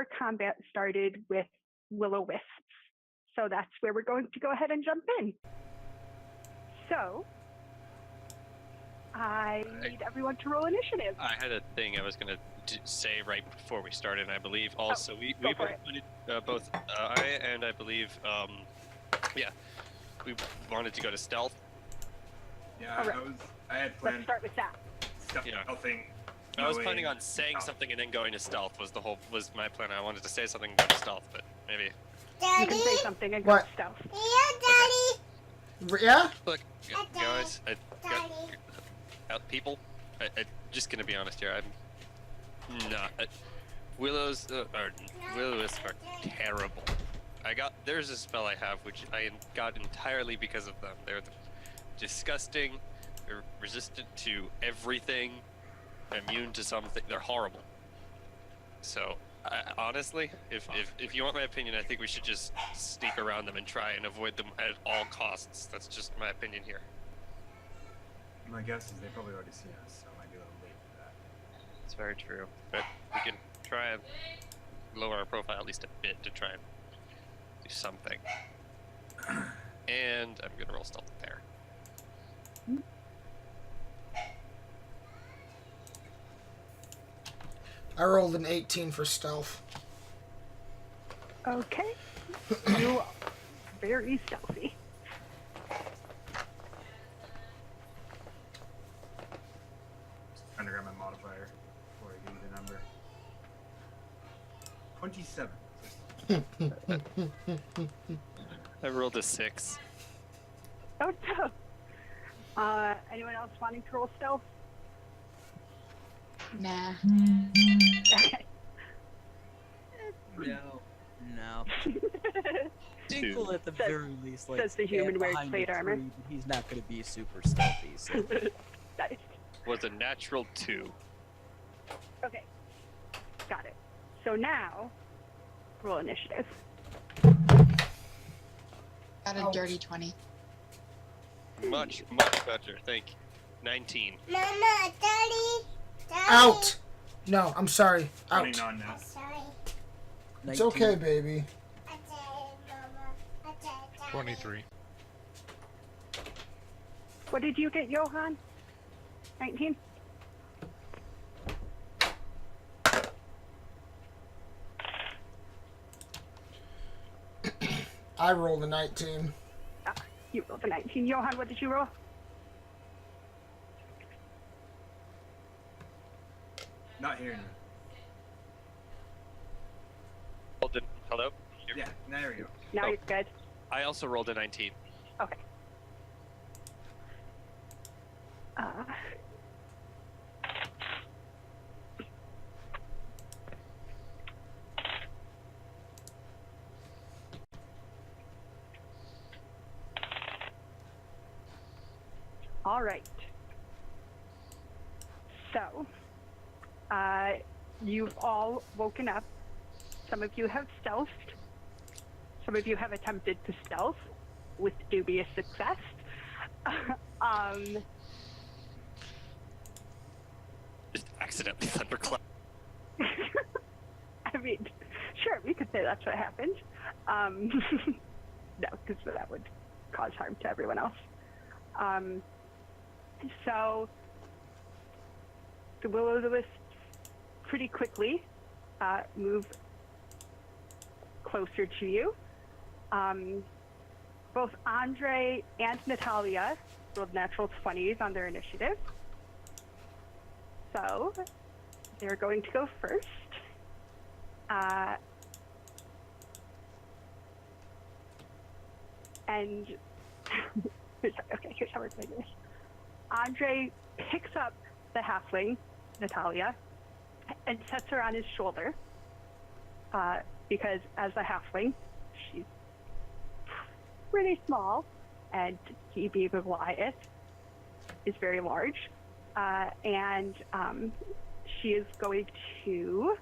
our combat started with will-o-wisps. So that's where we're going to go ahead and jump in. So, I need everyone to roll initiative. I had a thing I was going to say right before we started, and I believe also we both I and I believe we wanted to go to stealth. Yeah, right. I had planned. Let's start with that. Stealthing. I was planning on saying something and then going to stealth was my plan. I wanted to say something and go to stealth, but maybe. Daddy? You can say something and go to stealth. Yeah, Daddy. Yeah? Look, guys, people, I just gonna be honest here. I'm not. Will-o-wisps are terrible. There's a spell I have which I got entirely because of them. They're disgusting. They're resistant to everything. Immune to something. They're horrible. So, honestly, if you want my opinion, I think we should just sneak around them and try and avoid them at all costs. That's just my opinion here. My guess is they probably already see us, so it might be a little late for that. It's very true, but we can try and lower our profile at least a bit to try and do something. And I'm gonna roll stealth there. I rolled an 18 for stealth. Okay. You are very stealthy. Just trying to grab my modifier before I give you the number. 27. I rolled a 6. Oh, no. Anyone else wanting to roll stealth? Nah. Okay. No. Dink will at the very least says the human wears plate armor. But he's not going to be super stealthy. So. Nice. Was a natural 2. Okay. Got it. So now, roll initiative. Got a dirty 20. Much better, thank you. 19. Mama, Daddy. Out! No, I'm sorry. Out. 29 now. It's okay, baby. 23. What did you get, Johan? 19? I rolled a 19. You rolled a 19. Johan, what did you roll? Not hearing you. Hello? Yeah, there we go. Now you're good. I also rolled a 19. Okay. All right. So, you've all woken up. Some of you have stealthed. Some of you have attempted to stealth with dubious success. Just accidentally thunderclap. I mean, sure, we could say that's what happened. No, because that would cause harm to everyone else. So, the will-o'-the-wisps pretty quickly move closer to you. Both Andre and Natalia rolled natural 20s on their initiative. So, they're going to go first. And, okay, here's how we're going to do this. Andre picks up the halfling, Natalia, and sets her on his shoulder. Because as a halfling, she's pretty small, and he, being Goliath, is very large. And she is going to,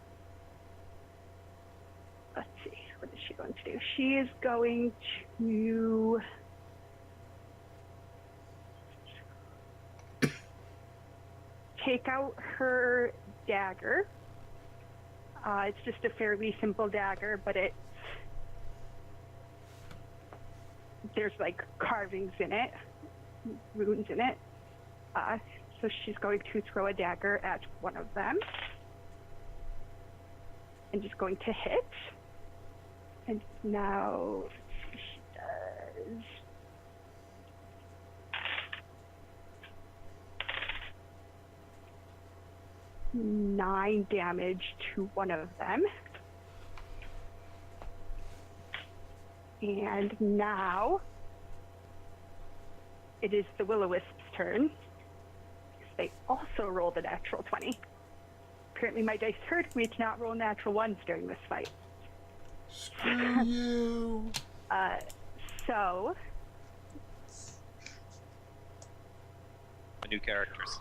let's see, what is she going to do? She is going to take out her dagger It's just a fairly simple dagger, but there's like carvings in it, runes in it. So she's going to throw a dagger at one of them. And just going to hit. And now she does. Nine damage to one of them. And now it is the Will-O-Wisp's turn. They also rolled a natural 20. Apparently my dice heard me to not roll natural ones during this fight. Screw you. So New characters.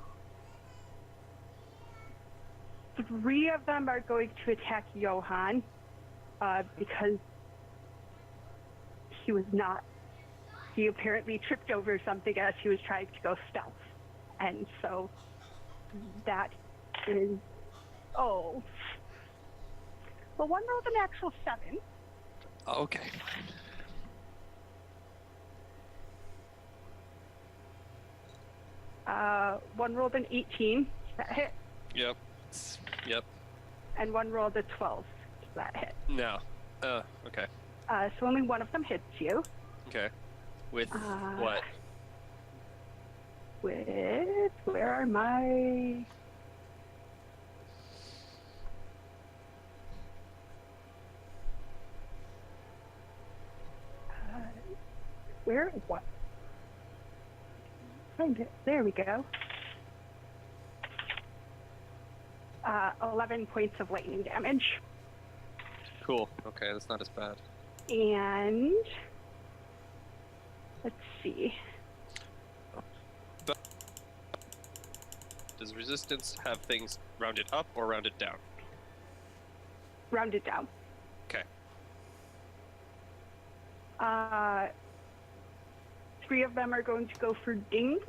3 of them are going to attack Johann because he apparently tripped over something as he was trying to go stealth. And so that is, well, one rolled an actual 7. Okay. One rolled an 18. Does that hit? Yep. Yep. And one rolled a 12. Does that hit? No. Okay. So only one of them hits you. Okay. With what? With, where are my... where, what? Find it. There we go. 11 points of lightning damage. Cool. Okay, that's not as bad. And let's see. Does resistance have things rounded up or rounded down? Round it down. Okay. 3 of them are going to go for Dink.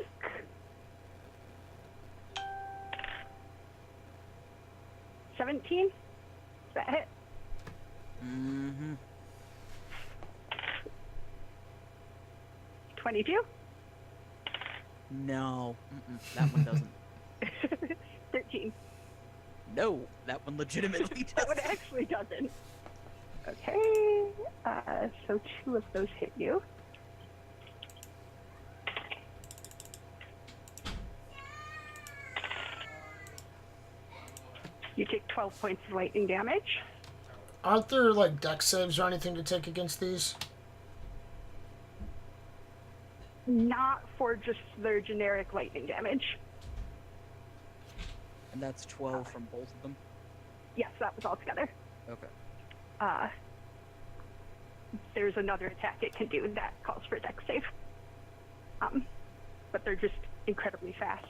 $17? Does that hit? Mm-hmm. 22? No. That one doesn't. 13. No, that one legitimately That one doesn't. actually doesn't. Okay, so 2 of those hit you. You take 12 points of lightning damage. Aren't there like dex saves or anything to take against these? Not for just their generic lightning damage. And that's 12 from both of them? Yes, that was all together. Okay. There's another attack it can do that calls for a dex save. But they're just incredibly fast.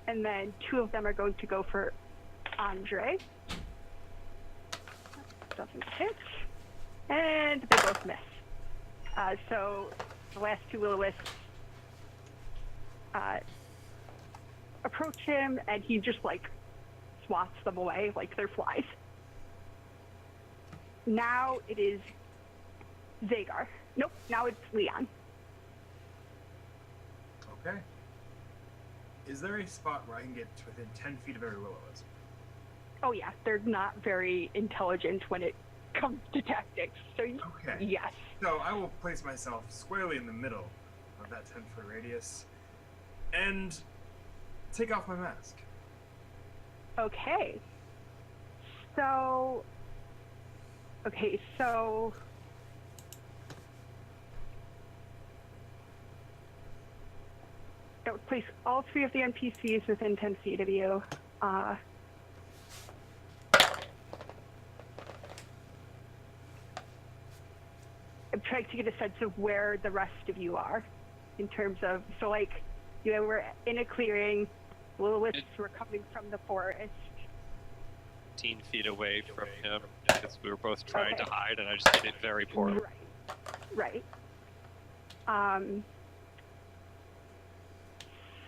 And then 2 of them are going to go for Andre. Doesn't hit. And they both miss. So the last 2 Will-O-Wisps approach him, and he just like swats them away like they're flies. Now it is Zagar. Nope, now it's Leon. Okay. Is there a spot where I can get to within 10 feet of every Will-O-Wisp? Oh yeah, they're not very intelligent when it comes to tactics. So Okay. yes. So I will place myself squarely in the middle of that 10-foot radius and take off my mask. Okay. So that would place all 3 of the NPCs within 10 feet of you. I'm trying to get a sense of where the rest of you are in terms of, so like, you know, we're in a clearing, Will-O-Wisps were coming from the forest. 15 feet away from him because we were both trying to Okay. hide, and I just did it very poorly. Right.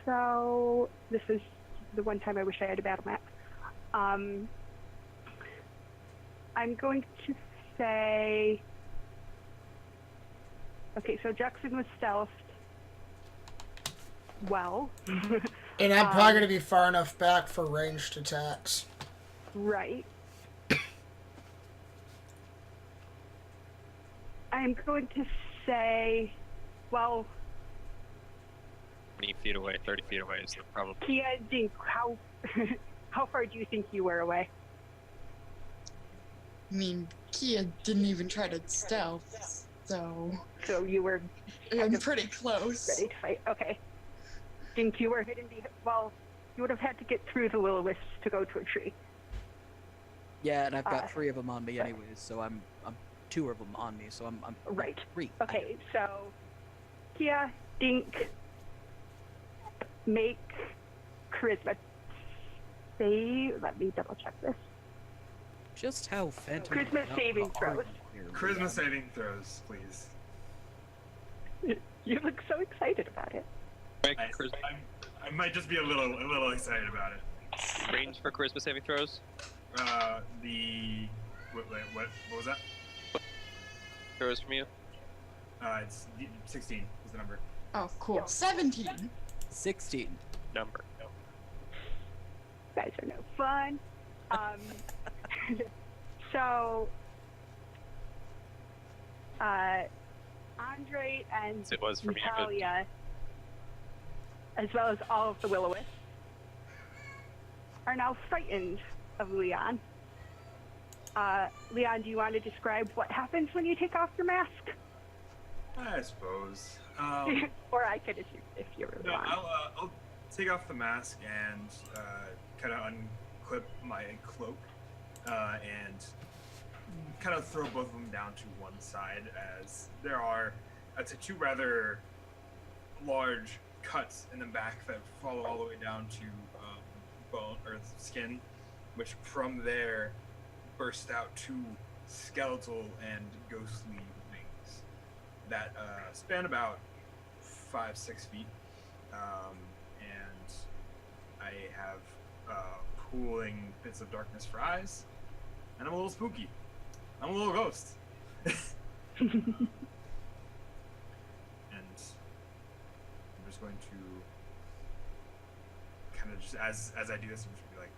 So this is the one time I wish I had a battle map. I'm going to say. Okay, so Jackson was stealthed. Well. And I'm probably going to be far enough back for ranged attacks. Right. I'm going to say, well, 20 feet away, 30 feet away is the probably. Kia, Dink, how far do you think you were away? I mean, Kia didn't even try to stealth, so So you were I'm pretty close. ready to fight. Okay. Dink, you were hidden behind. Well, you would have had to get through the will-o-wisps to go to a tree. Yeah, and I've got 3 of them on me anyways, so I'm 2 of them on me, so I'm Right. 3. Okay, so Kia, Dink, make charisma save. Let me double check this. Just how phantom. Charisma saving throws. Charisma saving throws, please. You look so excited about it. Make charisma, I might just be a little excited about it. range for charisma saving throws. What was that? Throws from you. It's 16 is the number. Oh, cool. 17. 16. Number. No. You guys are no fun. So, Andre and As it was for me, but- Natalia, as well as all of the will-o-wisps, are now frightened of Leon. Leon, do you want to describe what happens when you take off your mask? I suppose. Or I could if you really No, want. I'll take off the mask and kind of unclip my cloak and kind of throw both of them down to one side, as there are, I'd say, 2 rather large cuts in the back that follow all the way down to bone or skin, which from there burst out 2 skeletal and ghostly wings that span about 5-6 feet, and I have pooling bits of darkness for eyes, and I'm a little spooky. I'm a little ghost. And I'm just going to kind of just as I do this, I'm just gonna be like,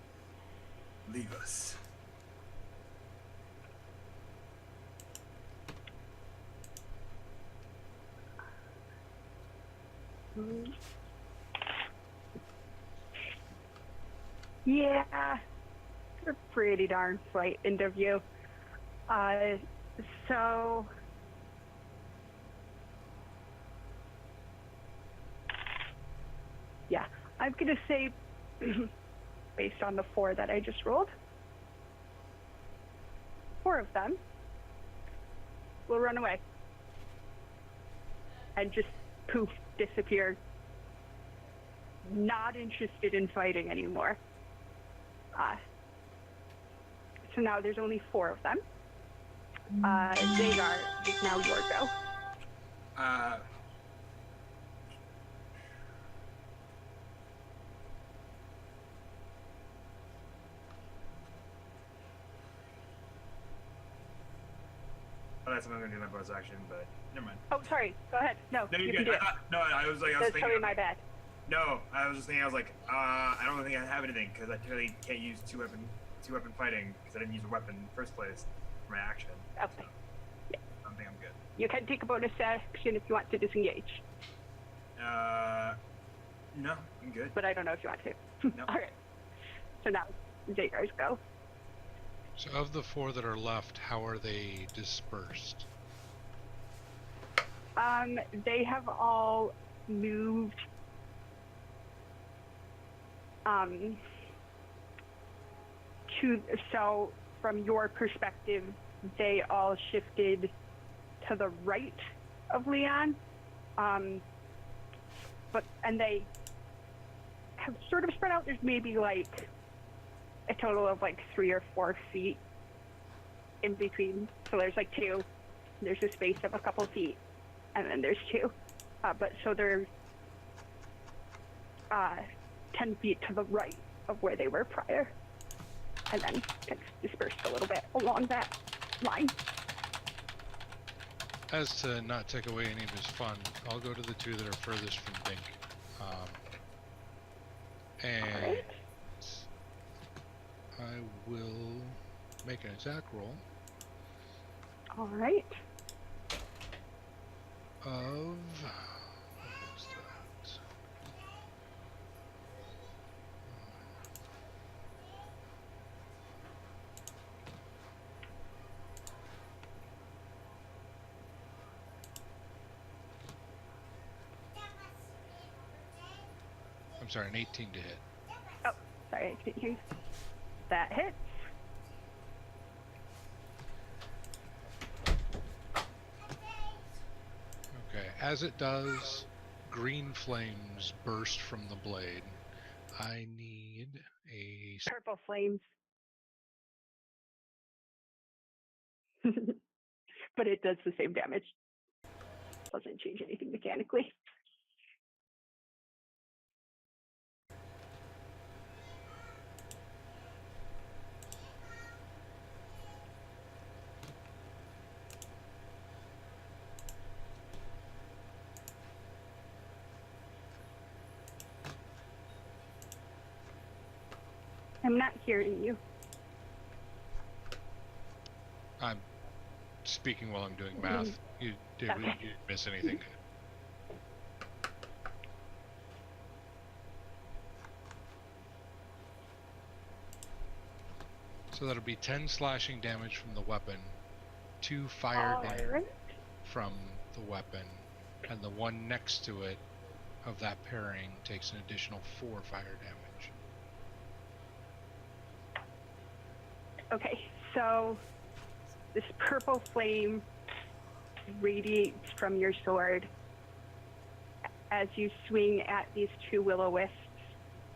leave us. Yeah, you're pretty darn frightened of you. So yeah, I'm gonna say, based on the 4 that I just rolled, 4 of them will run away and just poof, disappear. Not interested in fighting anymore. So now there's only 4 of them. Zagar, it's now your go. Oh, that's something I'm gonna do in my bonus action, but never mind. Oh, sorry. Go ahead. No, No, you you're can good. do it. I was That's thinking. totally my bad. No, I was just thinking. I was like, I don't think I have anything because I clearly can't use two weapon fighting because I didn't use a weapon in the first place for my action. Okay. So, Yeah. I don't think I'm good. You can take a bonus action if you want to disengage, No, I'm good. but I don't know if you want to. No. All right. So now Zagar's go. So of the 4 that are left, how are they dispersed? They have all moved. So from your perspective, they all shifted to the right of Leon. And they have sort of spread out. There's maybe like a total of like 3 or 4 feet in between. So there's like 2. There's a space of a couple feet, and then there's 2. But so they're 10 feet to the right of where they were prior. and then it's dispersed a little bit along that line. As to not take away any of his fun, I'll go to the two that are furthest from Dink. And Alright. I will make an attack roll All right. of... What is that? I'm sorry, an 18 to hit. Oh, sorry, I couldn't hear you. That hits. Okay, as it does, green flames burst from the blade. I need a... Purple flames. But it does the same damage. Doesn't change anything mechanically. I'm not hearing you. I'm speaking while I'm doing math. You didn't miss anything. So that'll be 10 slashing damage from the weapon, 2 fire damage Alright. from the weapon, and the one next to it of that pairing takes an additional 4 fire damage. Okay, so this purple flame radiates from your sword as you swing at these two will-o-wisps.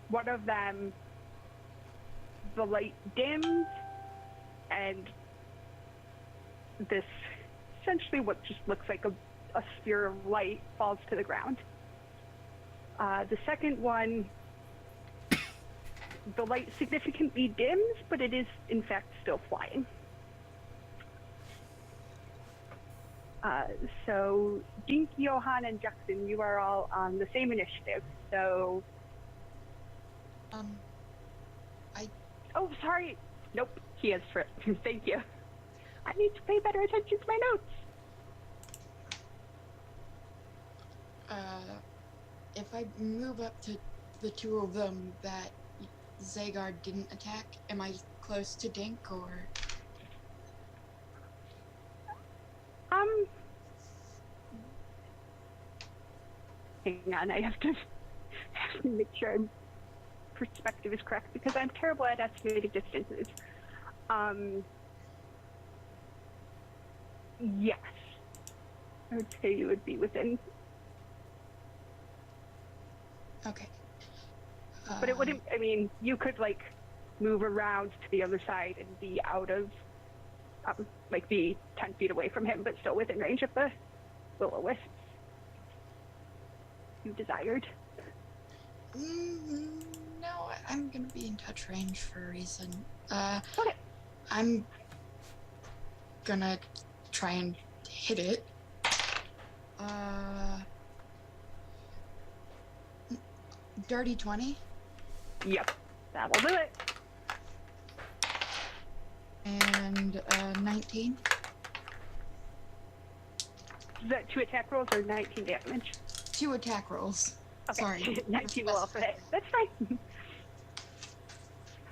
One of them, the light dims, and this essentially what just looks like a sphere of light falls to the ground. The second one, the light significantly dims, but it is in fact still flying. So Dink, Johan, and Jackson, you are all on the same initiative. So, oh, sorry. Nope, he is for thank you. I need to pay better attention to my notes. If I move up to the two of them that Zagar didn't attack, am I close to Dink or? Hang on, I have to make sure perspective is correct because I'm terrible at estimating distances. Yes. I would say you would be within, Okay. but it wouldn't, I mean, you could like move around to the other side and be out of, like be 10 feet away from him, but still within range of the will-o-wisps you desired. No, I'm gonna be in touch range for a reason. Okay. I'm gonna try and hit it. Dirty 20. Yep, that will do it. And 19. Is that 2 attack rolls or 19 damage? 2 attack rolls. Okay, Sorry. 19 will also hit. That's fine.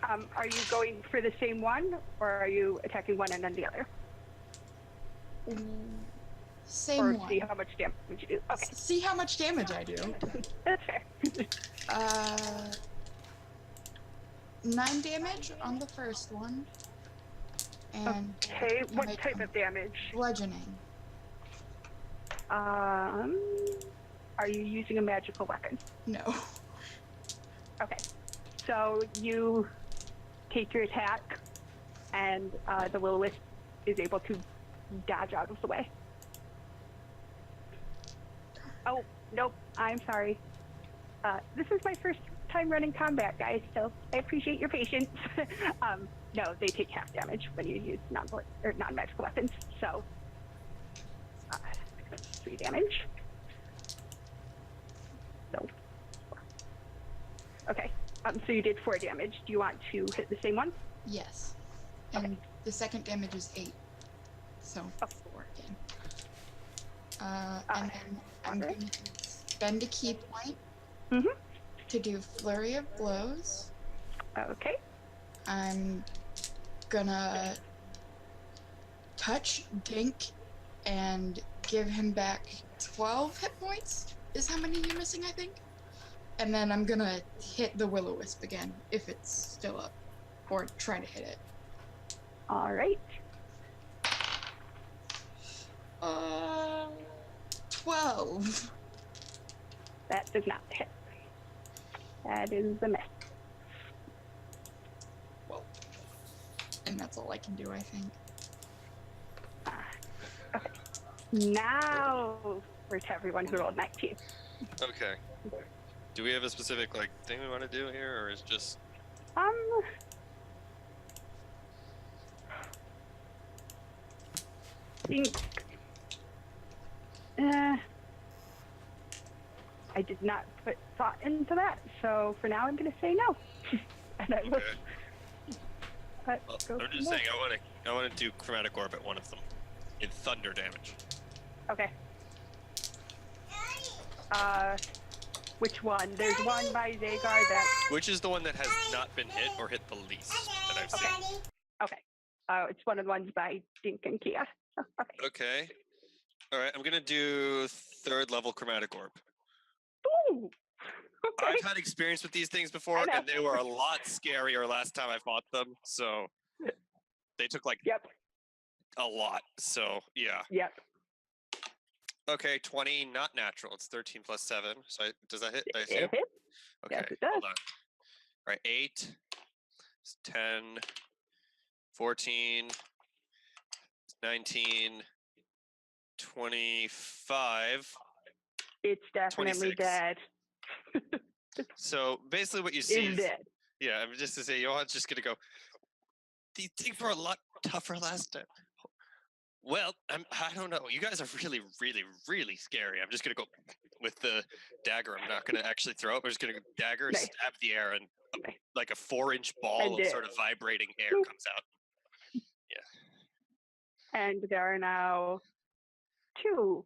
Are you going for the same one, or are you attacking one and then the other? Same or one. see how much damage you do? Okay, See how much damage I do. that's fair. 9 damage on the first one. And Okay, what make type them of damage? bludgeoning. Are you using a magical weapon? No. Okay, so you take your attack, and the will-o-wisp is able to dodge out of the way. Oh, nope, I'm sorry. This is my first time running combat, guys, so I appreciate your patience. no, they take half damage when you use non-magical weapons. So, 3 damage. So, okay. So you did 4 damage. Do you want to hit the same one? Yes. And the second damage is 8. So 4 again. And then I'm going to spend a key point to do Flurry of Blows. Okay. I'm gonna touch Dink and give him back 12 hit points, is how many you're missing, I think. And then I'm gonna hit the Will-O-Wisp again, if it's still up. Or try to hit it. All right. 12. That does not hit. That is a miss. Well, and that's all I can do, I think. Okay. Now we're to everyone who rolled 19. Okay. Do we have a specific thing we want to do here, or is it just? Think. I did not put thought into that, so for now I'm going to say no. And I will. Okay. Well, I'm just saying I want to do chromatic orb at one of them in thunder damage. Okay. Which one? There's one by Zagar that. Which is the one that has not been hit or hit the least that I've seen? Okay. It's one of the ones by Dink and Kia. Okay. Okay. All right. I'm gonna do 3rd level chromatic orb. Ooh. Okay. I've had experience with these things before, and they were a lot scarier last time I fought them. So they took Yep. a lot. So yeah. Yep. Okay, 20, not natural. It's 13 plus 7. So does that hit? I assume? It hits. Okay, Yes, it does. hold on. All right, 8, 10, 14, 19, 25. It's definitely 26. dead. So basically what you see It's is, dead. yeah, I'm just to say, Johan's just going to go, these things were a lot tougher last time. Well, I don't know. You guys are really, really, really scary. I'm just going to go with the dagger. I'm not going to actually throw it. I'm just going to dagger, Nice. stab the air, and Okay. like a 4-inch ball of sort of vibrating air comes out. And there are now 2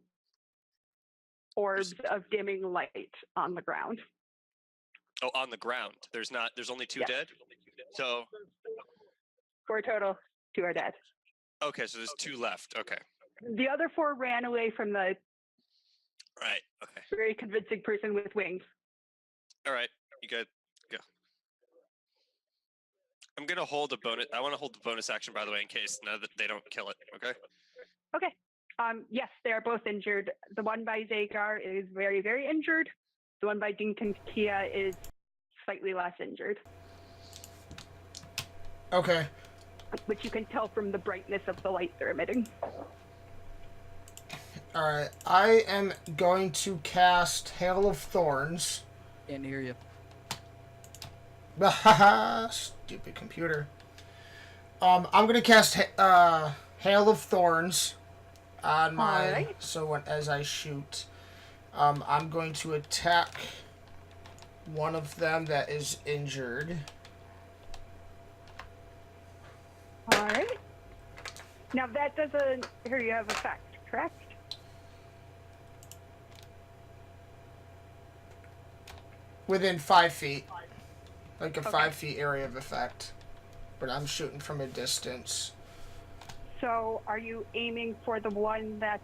orbs of dimming light on the ground. Oh, on the ground. There's only 2 Yes. dead? So, 4 total. 2 are dead. okay, so there's 2 left. Okay. The other 4 ran away from the Right, okay. very convincing person with wings. All right, you good? Go. I'm going to hold a bonus. I want to hold the bonus action, by the way, in case that they don't kill it, okay? Okay. Yes, they are both injured. The one by Zagar is very, very injured. The one by Dink and Kia is slightly less injured, Okay. which you can tell from the brightness of the light they're emitting. Alright. I am going to cast Hail of Thorns. Can't hear you. Stupid computer. I'm going to cast Hail of Thorns on my... Alright. So as I shoot, I'm going to attack one of them that is injured. All right. Now that doesn't here you have effect, correct? Within 5 feet. Like a Okay. 5 feet area of effect. But I'm shooting from a distance. So are you aiming for the one that...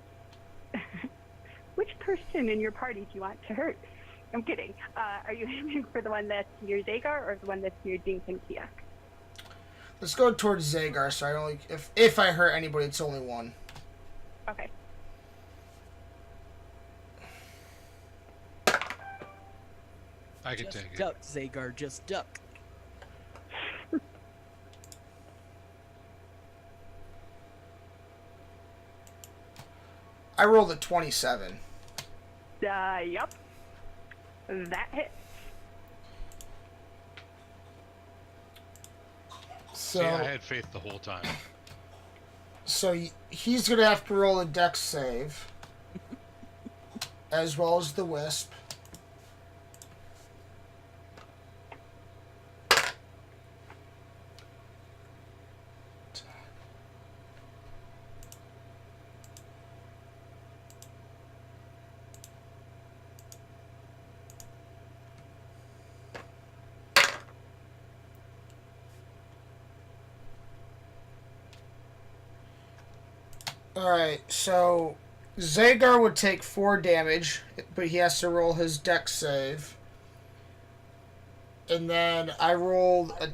Which person in your party do you want to hurt? I'm kidding. Are you aiming for the one that's near Zagar or the one that's near Dink and Kia? Let's go towards Zagar, so I only... If I hurt anybody, it's only one. Okay. I can Just take it. duck, Zagar, just duck. I rolled a 27. Yup. That hit. So, See, I had faith the whole time. so he's gonna have to roll a dex save, as well as the wisp. Alright, so Zagar would take 4 damage, but he has to roll his dex save. And then I rolled a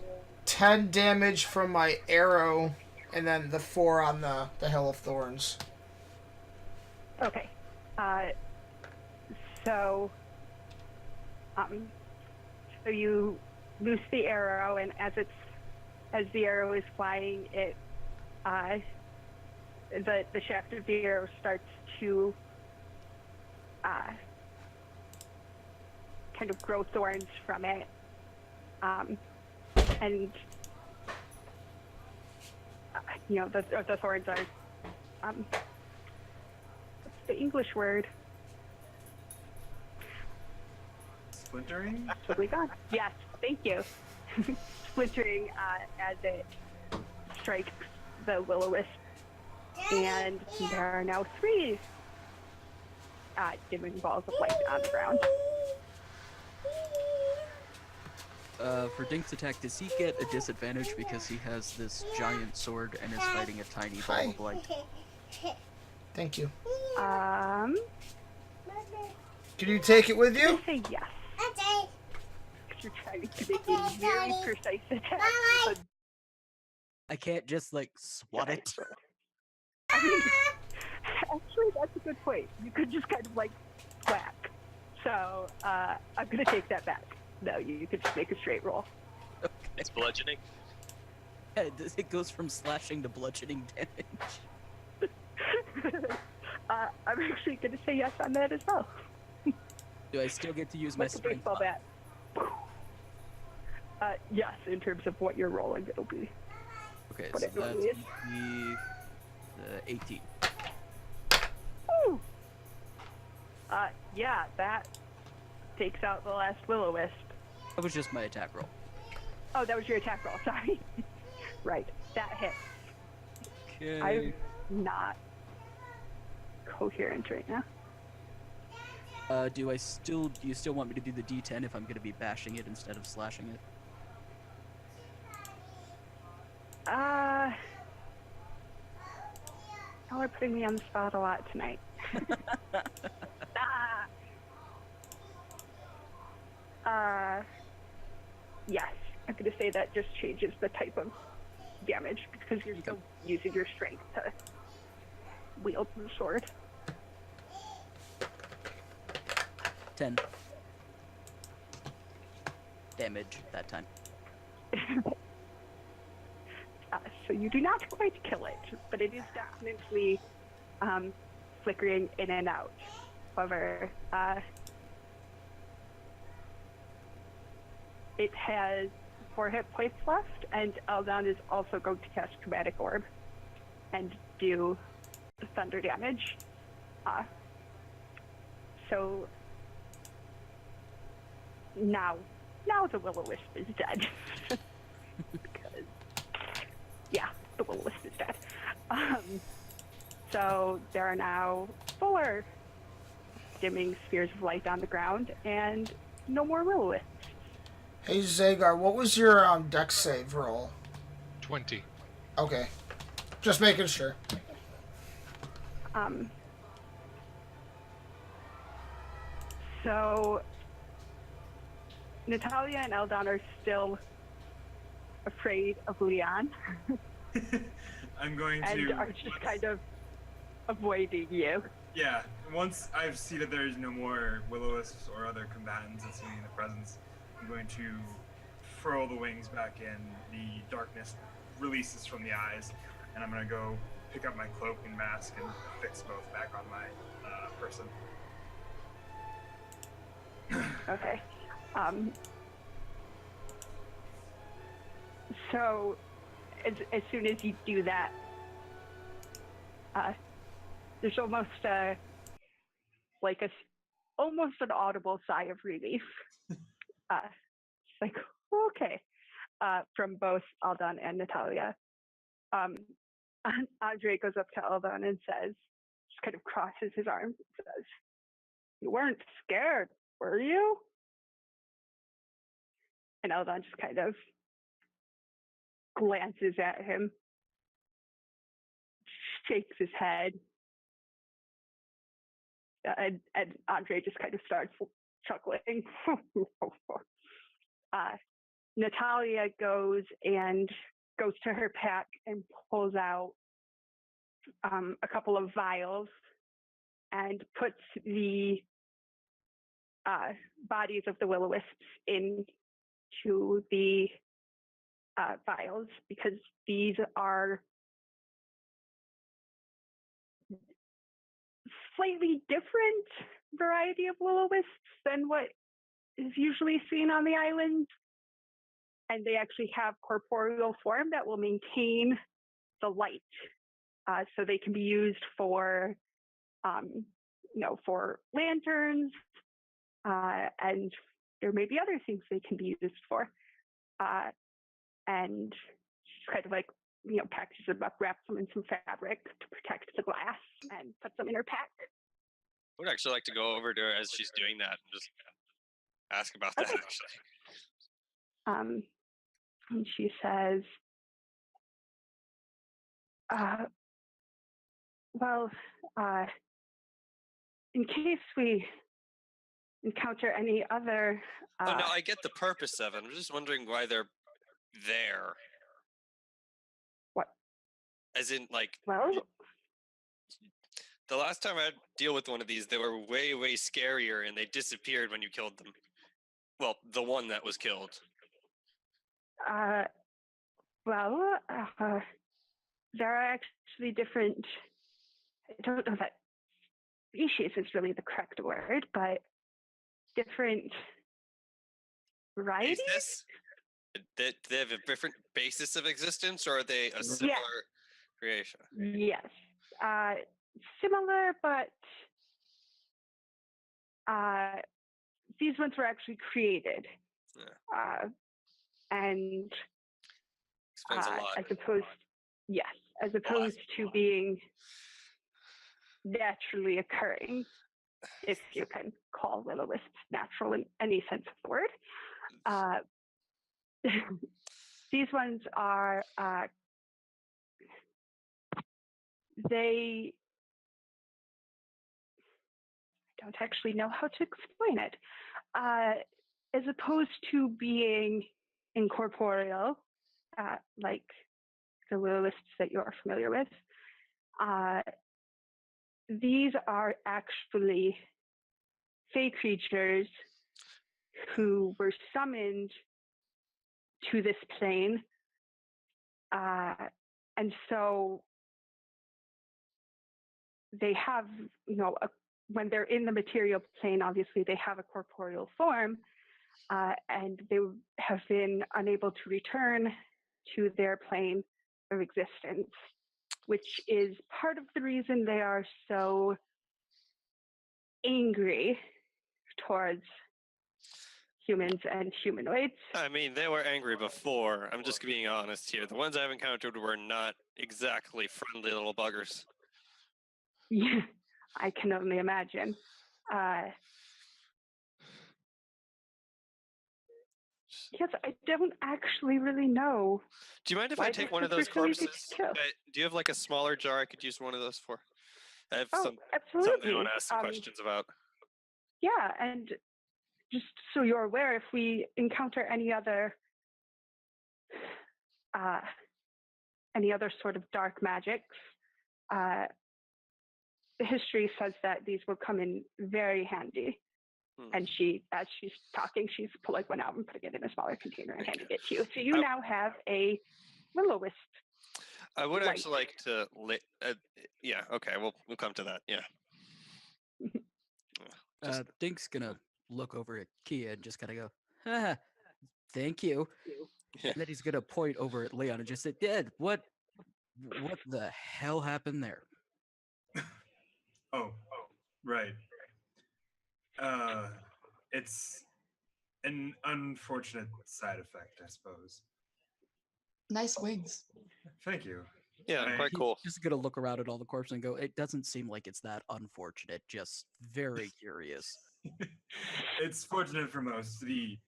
10 damage from my arrow, and then the 4 on the Hill of Thorns. Okay. So, so you loose the arrow, and as the arrow is flying, it the shaft of the arrow starts to kind of grow thorns from it, and the thorns are what's the English word? Splintering? Totally gone. Yes, thank you. Splintering as it strikes the will-o-wisp, and there are now 3 dimming balls of light on the ground. For Dink's attack, does he get a disadvantage because he has this giant sword and is fighting a tiny ball of light? Thank you. Um, Can you take it with you? I say yes. You're trying to make a very precise attack. But I can't just, like, swat it. I mean, actually, that's a good point. You could just kind of like whack. So I'm gonna take that back. No, you could just make a straight roll. It's bludgeoning. Yeah, it goes from slashing to bludgeoning damage. I'm actually gonna say yes on that as well. Do I still get to use my Like a strength? baseball bat. Yes, in terms of what you're rolling, it'll be. Okay, What so it that's really is. the 18. Ooh. Yeah, that takes out the last will-o-wisp. That was just my attack roll. Oh, that was your attack roll. Sorry. Right, that hits. Okay. I'm not coherent right now. Do you still want me to do the D10 if I'm going to be bashing it instead of slashing it? Y'all are putting me on the spot a lot tonight. Yes, I'm gonna say that just changes the type of damage because you're still using your strength to wield the sword. 10 damage that time. So you do not quite kill it, but it is definitely flickering in and out. However, it has 4 hit points left, and Eldon is also going to cast Chromatic Orb and do thunder damage. So now the will-o-wisp is dead. Because, yeah, the will-o-wisp is dead. So there are now 4 dimming spheres of light on the ground, and no more will-o-wisps. Hey Zagar, what was your dex save roll? 20. Okay. Just making sure. So Natalia and Eldon are still afraid of Leon I'm going and to. are just kind of avoiding you. Yeah, once I see that there's no more will-o-wisps or other combatants that see me in the presence, I'm going to furl the wings back in. The darkness releases from the eyes, and I'm going to go pick up my cloak and mask and fix both back on my person. Okay. So as soon as you do that, there's almost almost an audible sigh of relief. It's like, okay, from both Aldan and Natalia. Andre goes up to Aldan and says, just kind of crosses his arms and says, "You weren't scared, were you?" And Aldan just kind of glances at him, shakes his head, and Andre just kind of starts chuckling. Natalia goes to her pack and pulls out a couple of vials and puts the bodies of the will-o-wisps into the vials, because these are slightly different variety of will-o-wisps than what is usually seen on the island, and they actually have corporeal form that will maintain the light, so they can be used for, for lanterns, and there may be other things they can be used for. And she's kind of like, packages them up, wraps them in some fabric to protect the glass, and puts them in her pack. I would actually like to go over to her as she's doing that and just ask about that, Okay. actually. And she says, in case we encounter any other... Oh, no, I get the purpose of it. I'm just wondering why they're there. What? As in, like... Well... The last time I had to deal with one of these, they were way, way scarier, and they disappeared when you killed them. Well, the one that was killed. There are actually different... I don't know that species is really the correct word, but different varieties? Basis? They have a different basis of existence, or are they a similar creation? Yes. Similar, but these ones were actually created. Yeah. And Explains a lot. as opposed to being naturally occurring, if you can call will-o-wisps natural in any sense of the word. These ones are, they... I don't actually know how to explain it. As opposed to being incorporeal, like the will-o-wisps that you're familiar with, these are actually fey creatures who were summoned to this plane, and so they have, when they're in the material plane, obviously they have a corporeal form, and they have been unable to return to their plane of existence, which is part of the reason they are so angry towards humans and humanoids. I mean, they were angry before. I'm just being honest here. The ones I've encountered were not exactly friendly little buggers. Yeah, I can only imagine. Yes, I don't actually really know. Do you mind if I take one of those corpses? Do you have like a smaller jar I could use one of those for? I have something I want to ask some questions about. Yeah, and just so you're aware, if we encounter any other sort of dark magics, the history says that these will come in very handy. And as she's talking, she's pulling one out and putting it in a smaller container and handing it to you. So you now have a will-o-wisp. I would actually like to... yeah, okay, we'll come to that, yeah. Dink's gonna look over at Kia and just kind of go, thank you. And then he's gonna point over at Leon and just say, "Dad, what the hell happened there?" Oh, right. It's an unfortunate side effect, I suppose. Nice wings. Thank you. Yeah, I- quite He's cool. just gonna look around at all the corpses and go, "It doesn't seem like it's that unfortunate. Just very curious." It's fortunate for most. The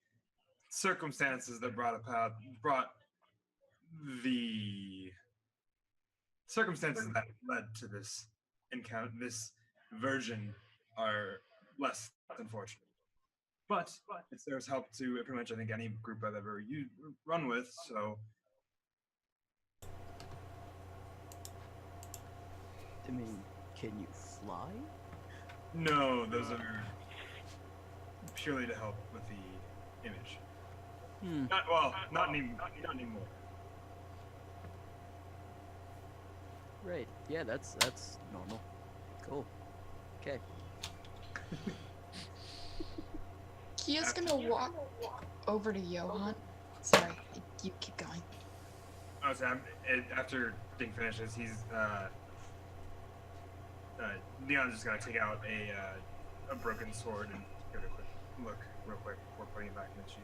circumstances that brought the circumstances that led to this encounter, this version, are less unfortunate. But it serves help to pretty much, I think, any group I've ever run with. So I mean, can you fly? no, those are purely to help with the image. Hmm. Not anymore. Right. Yeah, that's normal. Cool. Okay. Kia's gonna walk over to Johan. Sorry, you keep going. Oh, so after Ding finishes, Leon's just gonna take out a broken sword and give it a quick look, real quick, before putting it back in the sheath.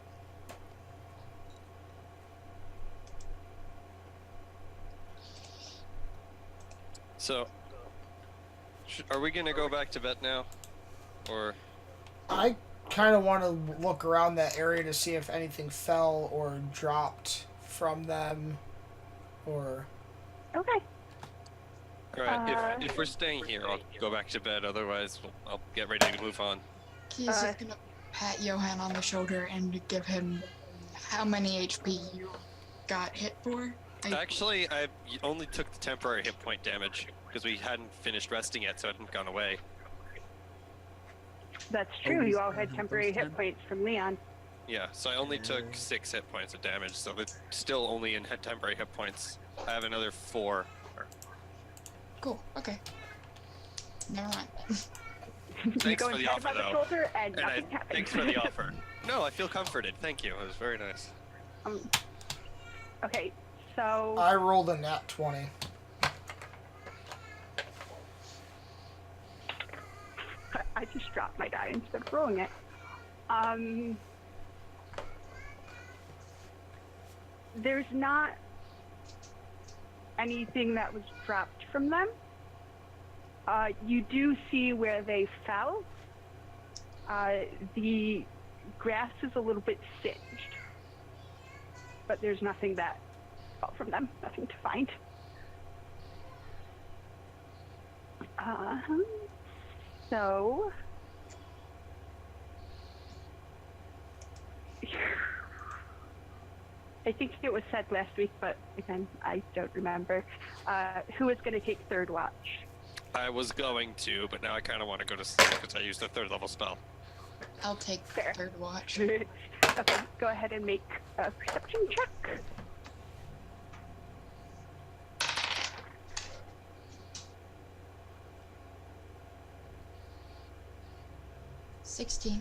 So, are we gonna go back to bed now, or? I kind of want to look around that area to see if anything fell or dropped from them, or Okay. All right. If we're staying here, I'll go back to bed. Otherwise, I'll get ready to move on. Kia's just gonna pat Johan on the shoulder and give him how many HP you got hit for. Actually, I only took the temporary hit point damage because we hadn't finished resting yet, so it hadn't gone away. That's true. You all had temporary hit points from Leon. Yeah, so I only took 6 hit points of damage, so it's still only in temporary hit points. I have another 4. Cool. Okay. Never mind. Thanks You for the go offer, by the though. shoulder and nothing happens. Thanks for the offer. No, I feel comforted. Thank you. It was very nice. Okay, so I rolled a nat 20. I just dropped my die instead of rolling it. There's not anything that was dropped from them. You do see where they fell. The grass is a little bit singed, but there's nothing that fell from them, nothing to find. So I think it was said last week, but again, I don't remember. Who is going to take third watch? I was going to, but now I kind of want to go to sleep because I used a 3rd level spell. I'll take Fair. third watch. Okay, go ahead and make a perception check. $16.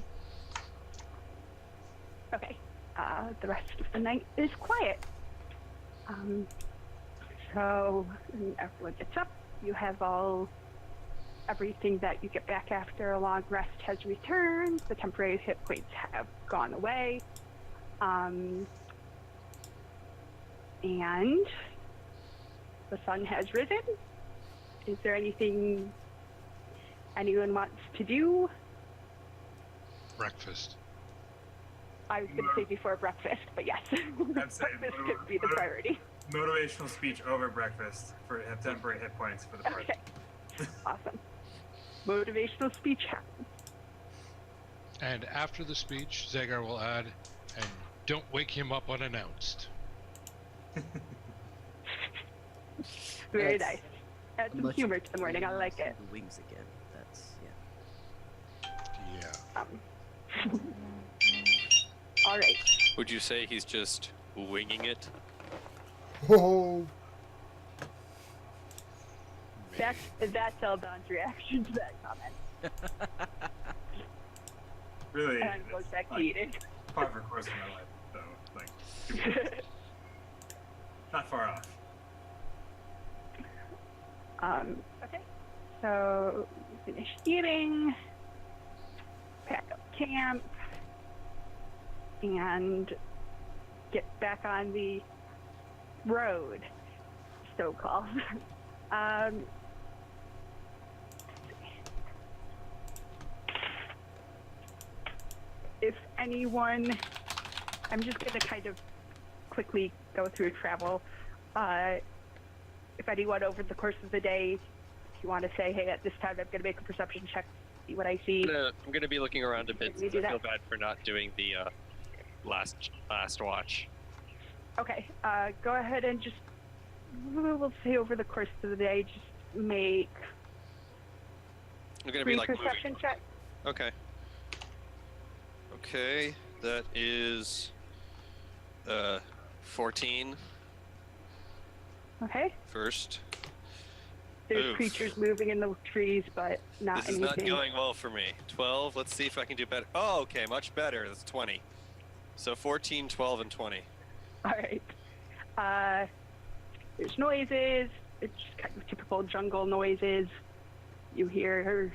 Okay. The rest of the night is quiet. So when everyone gets up, you have everything that you get back after a long rest has returned. The temporary hit points have gone away. And the sun has risen. Is there anything anyone wants to do? Breakfast. I was going to say before breakfast, but yes, breakfast could be the priority. Motivational speech over breakfast for temporary hit points for the party. Okay, awesome. Motivational speech happens. And after the speech, Zagar will add, and don't wake him up unannounced. Very That's nice. Add some Unless humor you to the morning. I like it. The wings again. That's Yeah. All right. Would you say he's just winging it? Oh, That's Eldon's reaction to that comment. Really, And goes back to eating. par for course in my life, though. Like, Not far off. Okay. So finish eating, pack up camp, and get back on the road, so-called. If anyone, I'm just going to kind of quickly go through travel. If anyone over the course of the day, if you want to say, hey, at this time I'm going to make a perception check, see what I see. I'm gonna be looking around a bit Can we since do I feel that? bad for not doing the last watch. Okay, go ahead and just, we'll say over the course of the day, just make I'm gonna 3 be like perception checks. moving. Okay, that is 14 Okay, first. there's Oof. creatures moving in the trees, but not This is anything. not going well for me. 12. Let's see if I can do better. Oh, okay, much better. That's 20. So 14, 12, and 20. All right. There's noises. It's just kind of typical jungle noises. You hear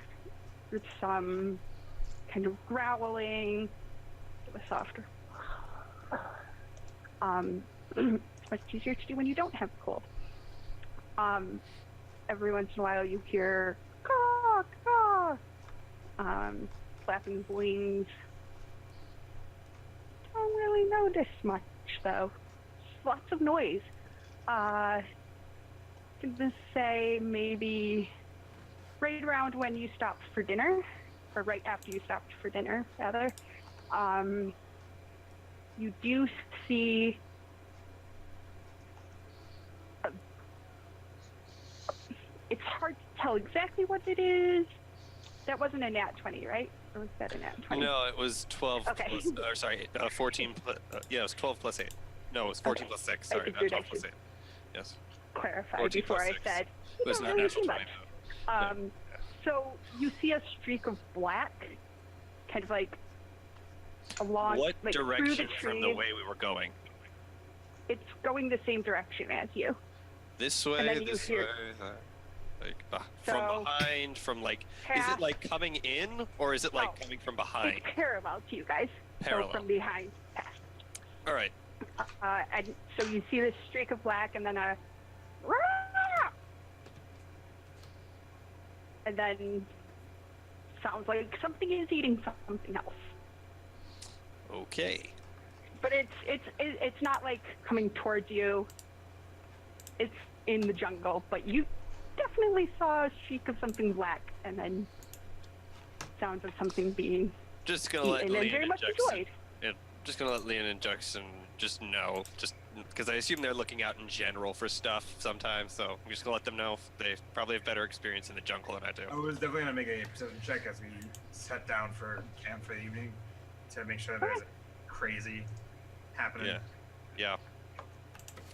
some kind of growling, a softer. It's much easier to do when you don't have a cold. Every once in a while you hear caw, caw, flapping of wings. Don't really notice much though. Just lots of noise. I'm gonna say maybe right around when you stopped for dinner, or right after you stopped for dinner, rather. You do see it's hard to tell exactly what it is. That wasn't a nat 20, right? Or was that a nat 20? No, it was 12 Okay. plus, or sorry, 14 plus, yeah, it was 12 plus 8. No, it was 14 Okay. plus 6, I sorry, think not you're 12 right. plus 8. Yes. Clarify 14 before plus I 6. said. It You was don't not really natural see 20. much. no. So you see a streak of black, kind of like along, What like through direction the from the trees. way we were going? It's going the same direction as you. This way, then you this hear- way, like, So- from behind, from like, is Past- it like coming in, or is it like Oh. coming from behind? It's parallel to you guys. Parallel. So from behind, past. All right. And so you see this streak of black, and then a "Rah!" and then sounds like something is eating something else. Okay. But it's not like coming towards you. It's in the jungle, but you definitely saw a streak of something black, and then sounds of something being Just gonna let eaten and Leon very and much Jackson. enjoyed. Yeah, just gonna let Leon and Jackson just know, just because I assume they're looking out in general for stuff sometimes. So I'm just gonna let them know they probably have better experience in the jungle than I do. I was definitely gonna make a perception check as we sat down for camp for the evening to make sure there's crazy happening. Yeah. Yeah.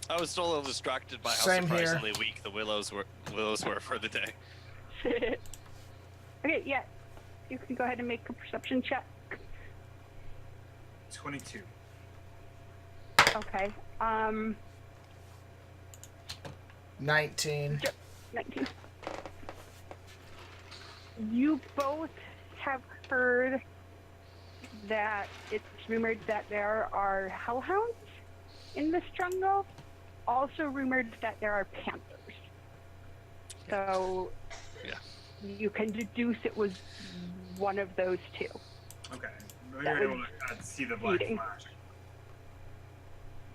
I was still a little distracted by how Same here. surprisingly weak the willows were for the day. Okay, yeah. You can go ahead and make a perception check. 22. Okay. 19. 19. You both have heard that it's rumored that there are hellhounds in this jungle. Also rumored that there are panthers. So Yeah. you can deduce it was one of those two. Okay. We That were able was to see the black eating. flash.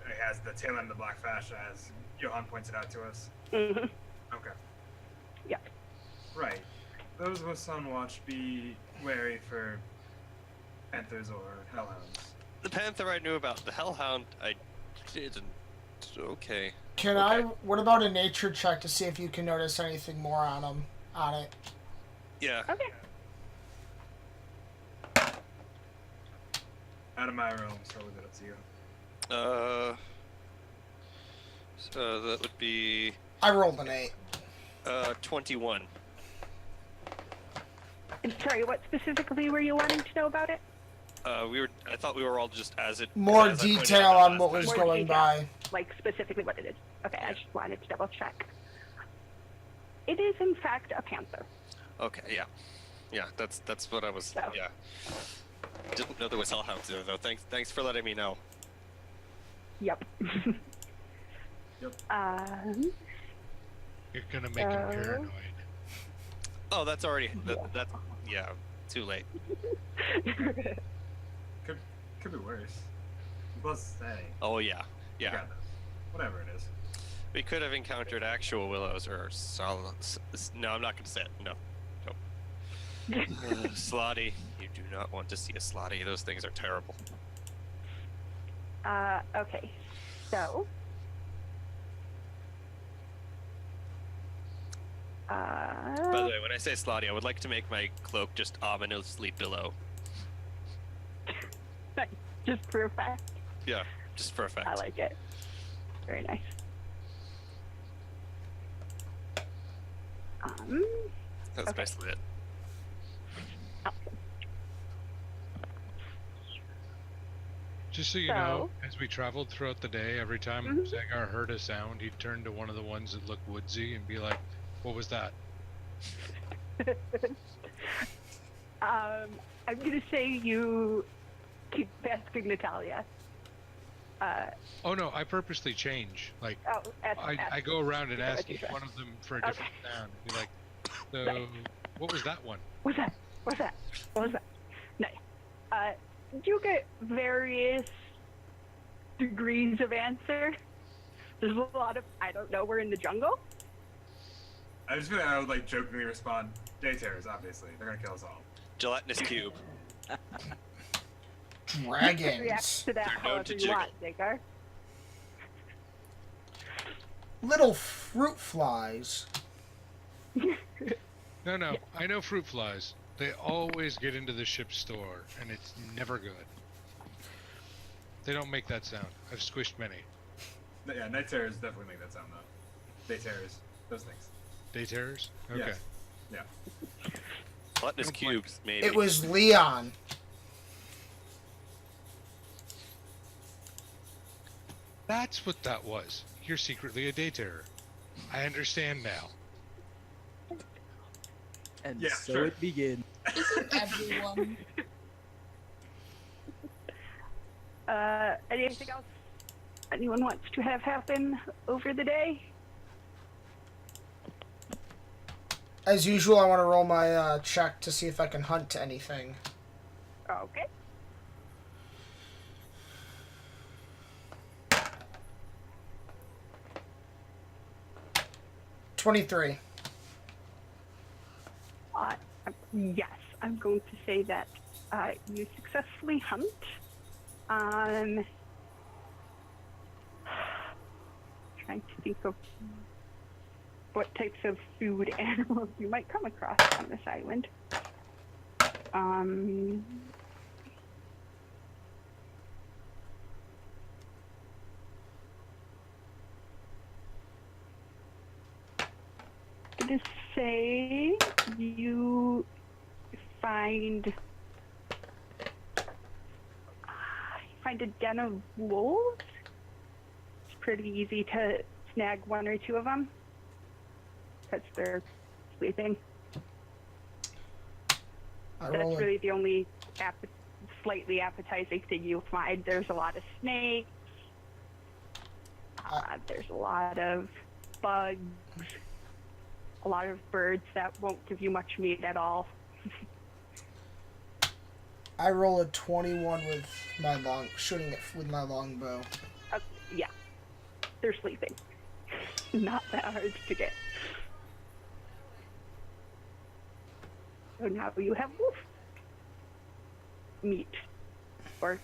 It has the tail end of the black flash, as Johan pointed out to us. Mm-hmm. Okay. Yep. Right. Those of us on watch, be wary for panthers or hellhounds. The panther I knew about. The hellhound I didn't. Okay. Can I? What about a nature check to see if you can notice anything more on it? Yeah. Okay. Out of my realm, so we'll leave it up to you. So that would be I rolled an 8. 21. And sorry, what specifically were you wanting to know about it? I thought we were all just as it. More as I pointed detail out on last what was time. More going detail. by. Like specifically what it is? Okay, I just wanted to double check. It is in fact a panther. Okay, yeah. Yeah, that's what I was. So. Yeah. Didn't know there was hellhounds there though. Thanks for letting me know. Yep. Yep. You're gonna make him paranoid. Oh, that's already that's yeah. Too late. Could be worse. Plus, hey, Oh yeah, you yeah. got this. Whatever it is. We could have encountered actual willows or no, I'm not going to say it. No. Slotty, you do not want to see a slotty. Those things are terrible. Okay, so. By the way, when I say slotty, I would like to make my cloak just ominously billow. Just for effect. Yeah, just for effect. I like it. Very nice. That's okay. basically it. Awesome. Just so you know, as we traveled throughout the day, every time Zagar heard a sound, he'd turn to one of the ones that looked woodsy and be like, "What was that?" I'm gonna say you keep asking Natalia. Oh no, I purposely change. Like, I go around and ask each one of them for a different sound. Be like, so, Nice. what was that one? What's that? What's that? What was that? Nice. You get various degrees of answer. There's a lot of, I don't know, we're in the jungle. I would like jokingly respond, day terrors, obviously. They're gonna kill us all. Gelatinous cube. Dragons. React to that They're known however to you jiggle. want, Zagar. Little fruit flies. No, I know fruit flies. They always get into the ship's store, and it's never good. They don't make that sound. I've squished many. Yeah, night terrors definitely make that sound though. Day terrors, those things. Day terrors? Okay. Yes. Yeah. Gelatinous Don't cubes, maybe. It was Leon. That's what that was. You're secretly a day terror. I understand now. And Yeah, so sure. it begins. Isn't everyone? Anything else anyone wants to have happen over the day? As usual, I want to roll my check to see if I can hunt anything. Okay. $23. Yes, I'm going to say that you successfully hunt. Trying to think of what types of food animals you might come across on this island. I'm going to say you find a den of wolves. It's pretty easy to snag one or two of them because they're sleeping. I That's roll really the only slightly appetizing thing you'll find. There's a lot of snakes. There's a lot of bugs. A lot of birds that won't give you much meat at all. I roll a 21 with my shooting it with my longbow. Yeah, they're sleeping. Not that hard to get. So now you have wolf meat, or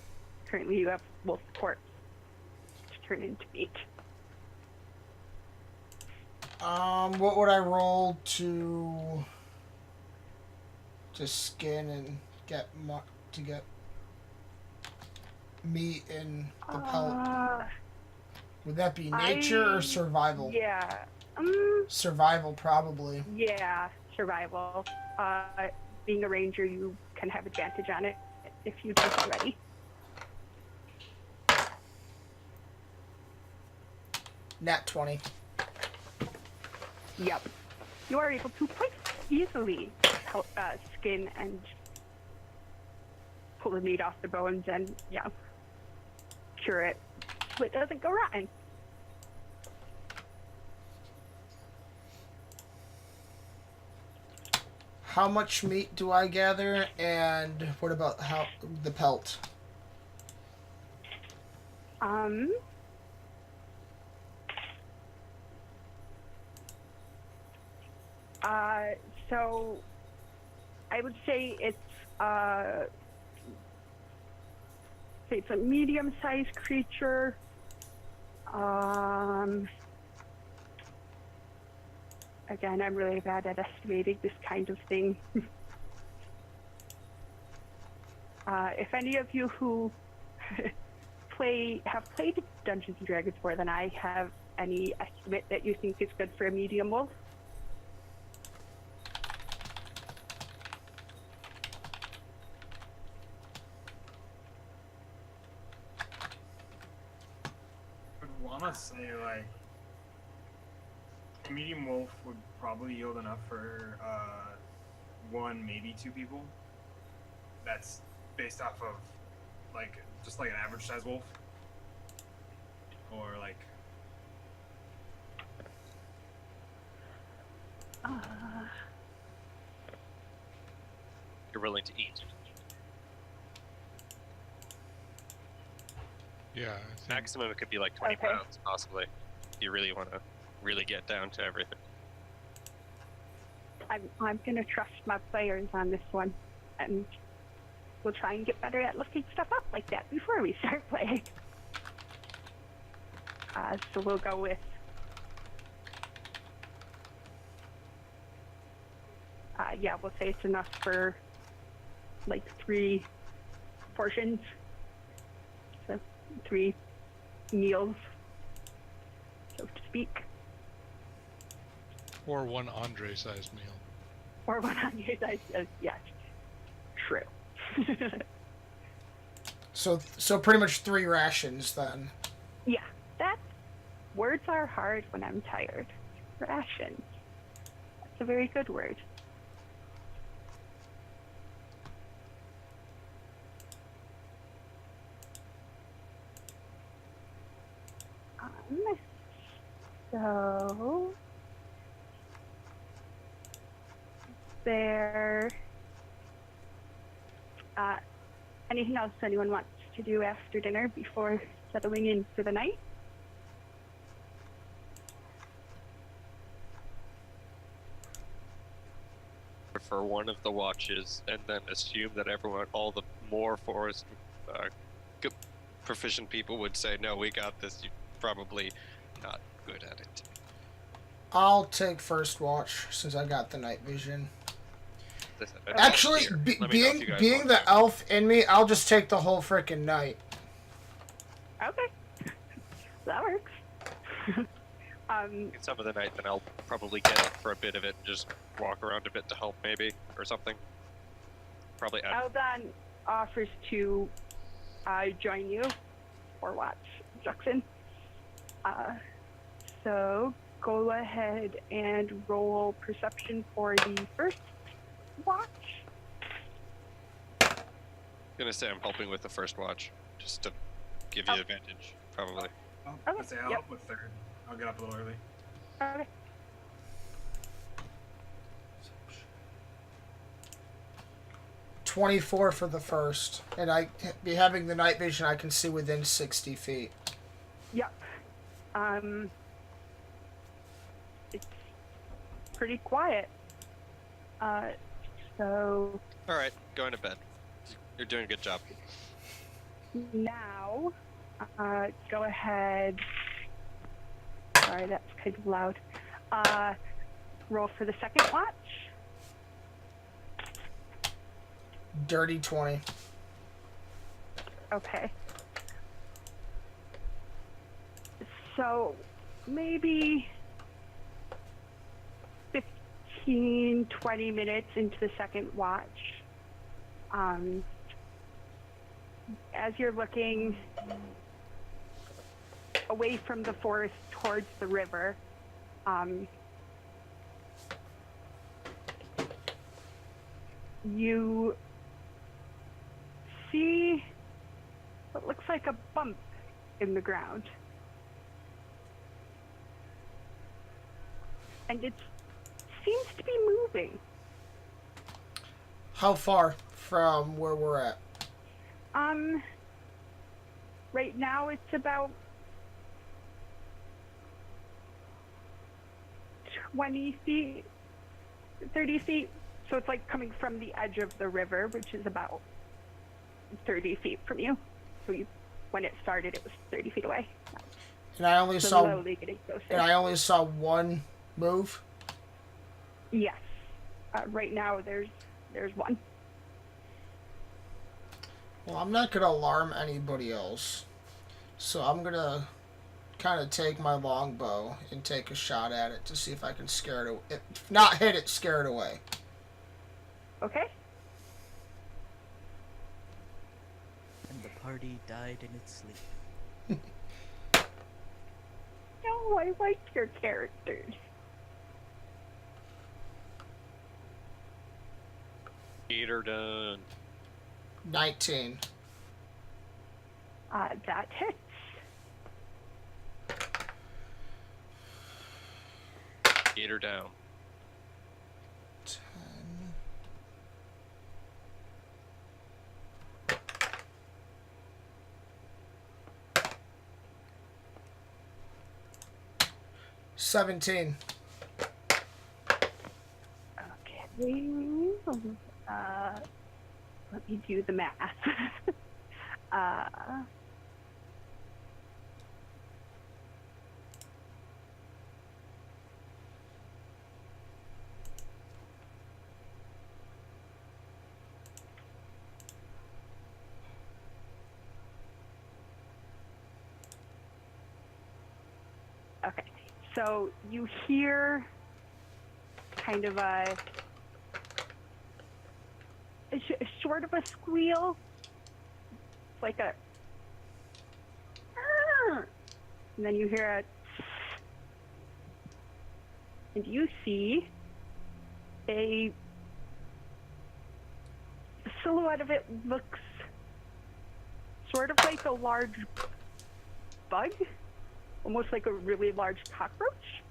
currently you have wolf corpse to turn into meat. What would I roll to skin and get meat in the pelt? Would that be nature or survival? Yeah. Survival, probably. Yeah, survival. Being a ranger, you can have advantage on it if you don't already. Nat 20. Yep. You are able to quite easily skin and pull the meat off the bones and, yeah, cure it so it doesn't go rotten. How much meat do I gather, and what about the pelt? So I would say it's a medium-sized creature. Again, I'm really bad at estimating this kind of thing. If any of you who have played Dungeons and Dragons more than I have any estimate that you think is good for a medium wolf? I would want to say, like, a medium wolf would probably yield enough for one, maybe two people. That's based off of, like, just like an average size wolf. Or, like, You're willing to eat. Yeah. I think Maximum it could be like 20 Okay. pounds, possibly. If you really want to really get down to everything. I'm gonna trust my players on this one, and we'll try and get better at looking stuff up like that before we start playing. So we'll go with yeah, we'll say it's enough for like 3 portions, so 3 meals, so to speak. Or one Andre-sized meal. Or one on your side says, yes, true. So pretty much 3 rations then. Yeah, words are hard when I'm tired. Rations. That's a very good word. So there. Anything else anyone wants to do after dinner before settling in for the night? For one of the watches, and then assume that all the more forest proficient people would say, "No, we got this." You're probably not good at it. I'll take first watch since I got the night vision. Listen, Actually, here, let me know if you guys being want the to. elf in me, I'll just take the whole freaking night. Okay. That works. In some of the night, then I'll probably get up for a bit of it, and just walk around a bit to help, maybe, or something. Probably add. Aldan offers to join you or watch Jackson. So go ahead and roll perception for the first watch. Gonna say I'm helping with the first watch, just to give you advantage, probably. I'll say I'll yep. help with third. I'll get up a little early. Okay. 24 for the first, and I be having the night vision. I can see within 60 feet. Yep. It's pretty quiet. So All right, going to bed. You're doing a good job. now, go ahead. Sorry, that's kind of loud. Roll for the second watch. Dirty 20. Okay. So maybe 15, 20 minutes into the second watch, as you're looking, away from the forest towards the river. You see what looks like a bump in the ground. And it seems to be moving. How far from where we're at? Right now it's about 20 feet, 30 feet. So it's like coming from the edge of the river, which is about 30 feet from you. So when it started, it was 30 feet away. And I only Slowly getting closer. And I only saw one move. Yes. Right now there's one. Well, I'm not gonna alarm anybody else, so I'm gonna kind of take my longbow and take a shot at it to see if I can scare it. If not hit it, scare it away. Okay. And the party died in its sleep. No, I like your characters. Get her done. 19. That hits. Get her down. 10. $17. Okay. Let me do the math. Okay, so you hear kind of a short of a squeal. It's like a, and then you hear and you see a silhouette of it looks sort of like a large bug, almost like a really large cockroach,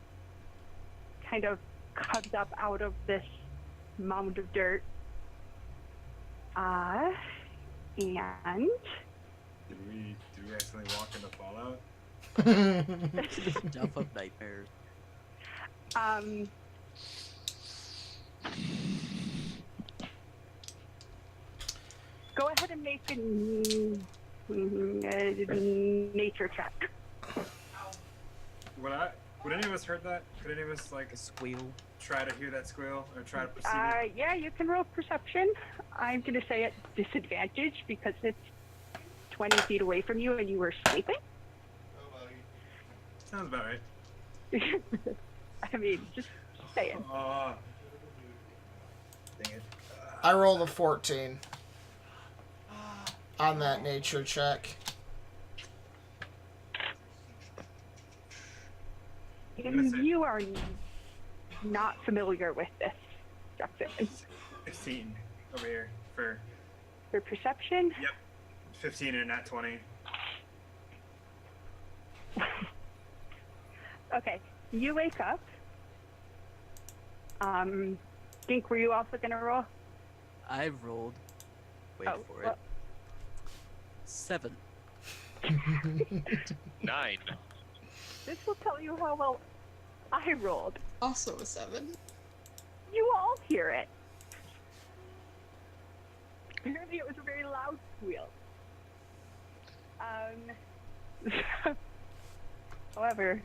kind of comes up out of this mound of dirt. And Did we accidentally walk into Fallout? Stuff of nightmares. Go ahead and make a nature check. Would any of us heard that? Could any of us like A squeal. try to hear that squeal or try to perceive it? Yeah, you can roll perception. I'm going to say at disadvantage because it's 20 feet away from you and you were sleeping. Sounds about right. I mean, just saying. Dang it. I rolled a 14 on that nature check. You are not familiar with this structure. 15 over here for For perception, 15 and not 20. okay, you wake up. Dink, were you also going to roll? I've rolled. Wait Oh, for it. well- 7. 9. This will tell you how well I rolled. Also a 7. You all hear it. Apparently it was a very loud squeal. However,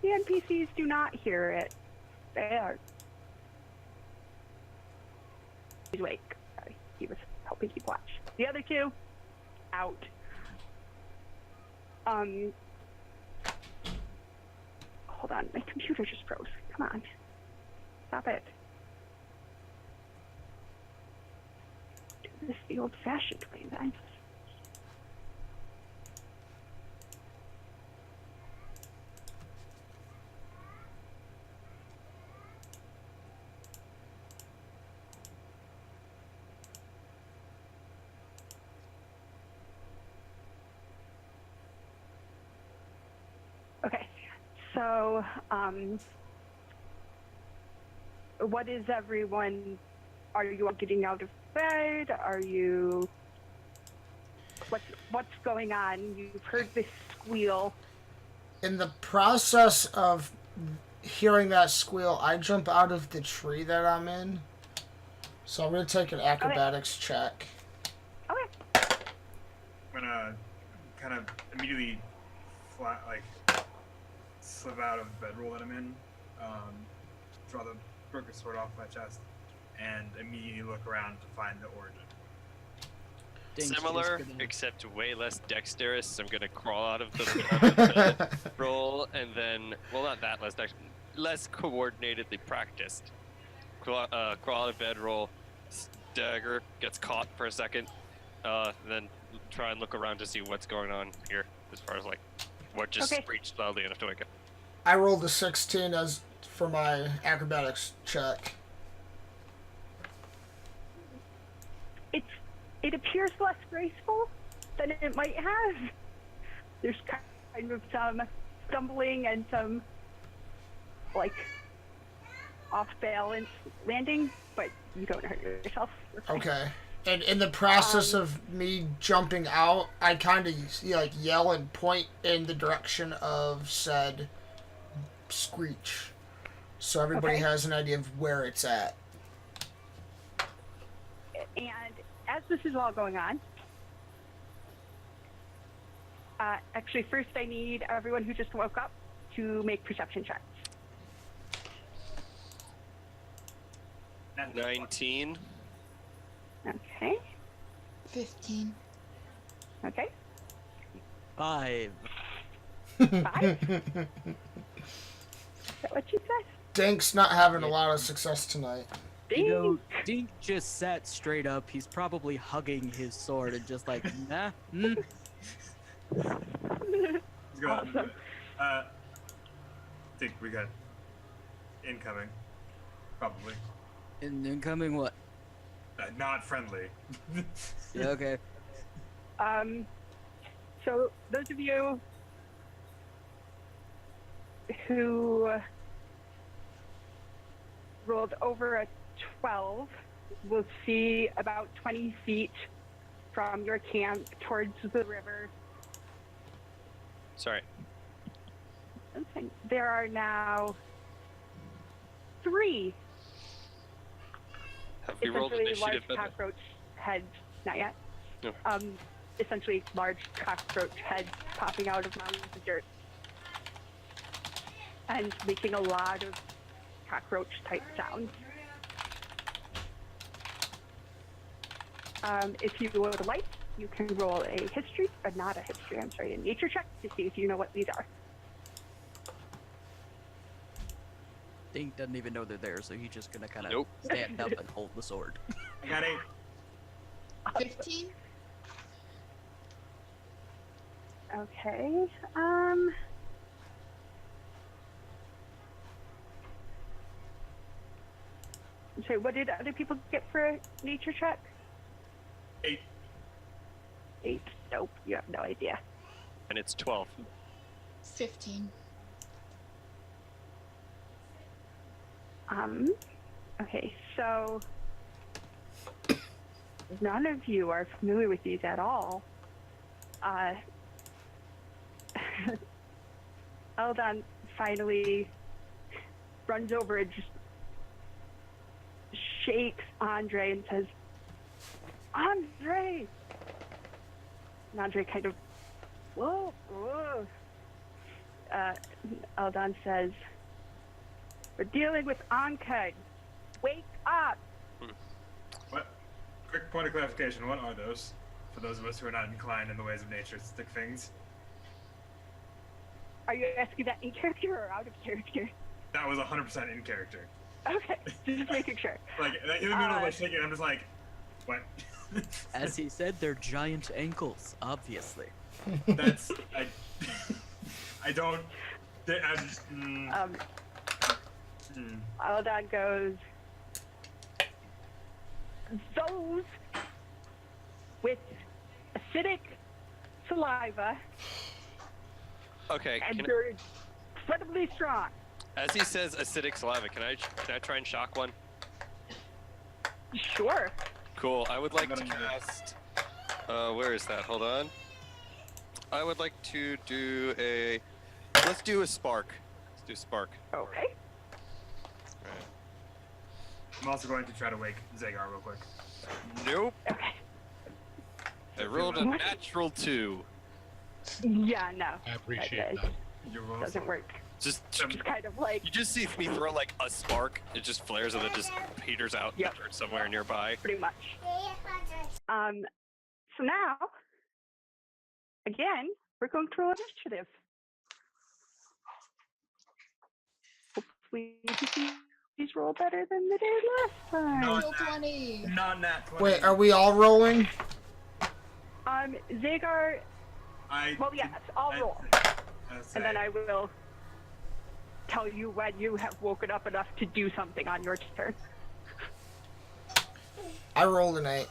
the NPCs do not hear it. They are. He's awake. Sorry, he was helping keep watch. The other two, out. Hold on, my computer just froze. Come on. Stop it. Do this the old-fashioned way, then. Okay, so, what is everyone, are you all getting out of bed? Are you, what's going on? You've heard this squeal. In the process of hearing that squeal, I jump out of the tree that I'm in. So I'm going to take an acrobatics check. Okay. I'm gonna kind of immediately slip out of the bedroll that I'm in, draw the broken sword off my chest, and immediately look around to find the origin. Dinks Similar, is gonna- except way less dexterous. I'm gonna crawl out of the bed, roll, and then, well, not that less less coordinatedly practiced. Crawl out of bed, roll, dagger, gets caught for a second, then try and look around to see what's going on here, as far as like what just screeched loudly enough to wake up. I rolled a 16 as for my acrobatics check. It appears less graceful than it might have. There's kind of some stumbling and some, like, off-balance landing, but you don't hurt yourself. Okay. And in the process of me jumping out, I kind of yell and point in the direction of said screech, so everybody has an idea of where it's at. And as this is all going on, actually, first I need everyone who just woke up to make perception checks. 19. Okay. 15. Okay. 5. 5? Is that what you said? Dink's not having a lot of success tonight. You know, Dink just sat straight up. He's probably hugging his sword and just like, nah. He's going, Awesome. think we got incoming, probably. Incoming what? Not friendly. Yeah, okay. So those of you who rolled over a 12 will see about 20 feet from your camp towards the river. Sorry. Okay. There are now 3 Have we rolled essentially large initiative? cockroach heads, not yet. No. Essentially large cockroach heads popping out of mounds of dirt and making a lot of cockroach type sounds. If you would like, you can roll a history, but not a history, I'm sorry, a nature check to see if you know what these are. Dink doesn't even know they're there, so he's just gonna kind of stand up and hold the sword. I got 8. 15? Okay, so what did other people get for a nature check? 8. 8. Nope, you have no idea. And it's 12. 15. Okay, so none of you are familiar with these at all. Eldon finally runs over and just shakes Andre and says, Andre! And Andre kind of, whoa, whoa. Eldon says, we're dealing with Ankhed. Wake up! What? Quick point of clarification. What are those? For those of us who are not inclined in the ways of nature to stick things. Are you asking that in character or out of character? That was 100% in character. Okay, just making sure. Like in the middle of like shaking, I'm just like, what? As he said, they're giant ankles, obviously. That's I don't. Aladon goes, those with acidic saliva, Okay. and Can, they're incredibly strong. as he says acidic saliva, can I try and shock one? Sure. Cool. I would like to gonna do it. cast. Where is that? Hold on. I would like to do a. Let's do a spark. Let's do spark. Okay. I'm also going to try to wake Zagar real quick. Nope. Okay. I rolled a natural 2. Yeah, no. I appreciate That that. Your rolls doesn't work. Just It's kind of like you just see me throw like a spark. It just flares and then just peters out Yep. somewhere nearby. pretty much. So now, again, we're going to roll initiative. Hopefully, these roll better than they did last time. No. Roll 20. Not nat 20. Wait, are we all rolling? Zagar. Well, yes, I'll roll, and then I will tell you when you have woken up enough to do something on your turn. I rolled an 8.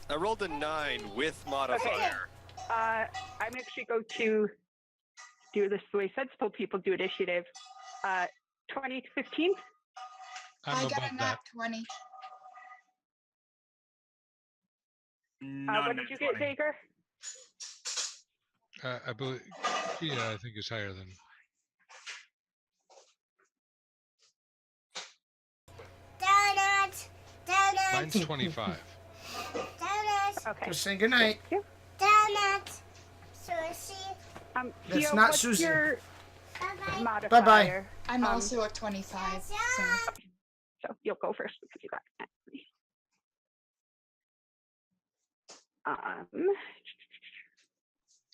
I rolled a 9 with modifier. I'm actually going to do this the way sensible people do initiative. 20 to 15. I'm I above got a that. nat 20. Not What nat did you get, 20. Zager? I believe. Yeah, I think it's higher than. Donut. Donut. Mine's 25. Donut. Okay. Just saying goodnight. Thank you. Donut. Sushi. That's Theo, not what's Susan. your Bye-bye. modifier? Bye-bye. I'm also at 25. So. So you'll go first because you got that.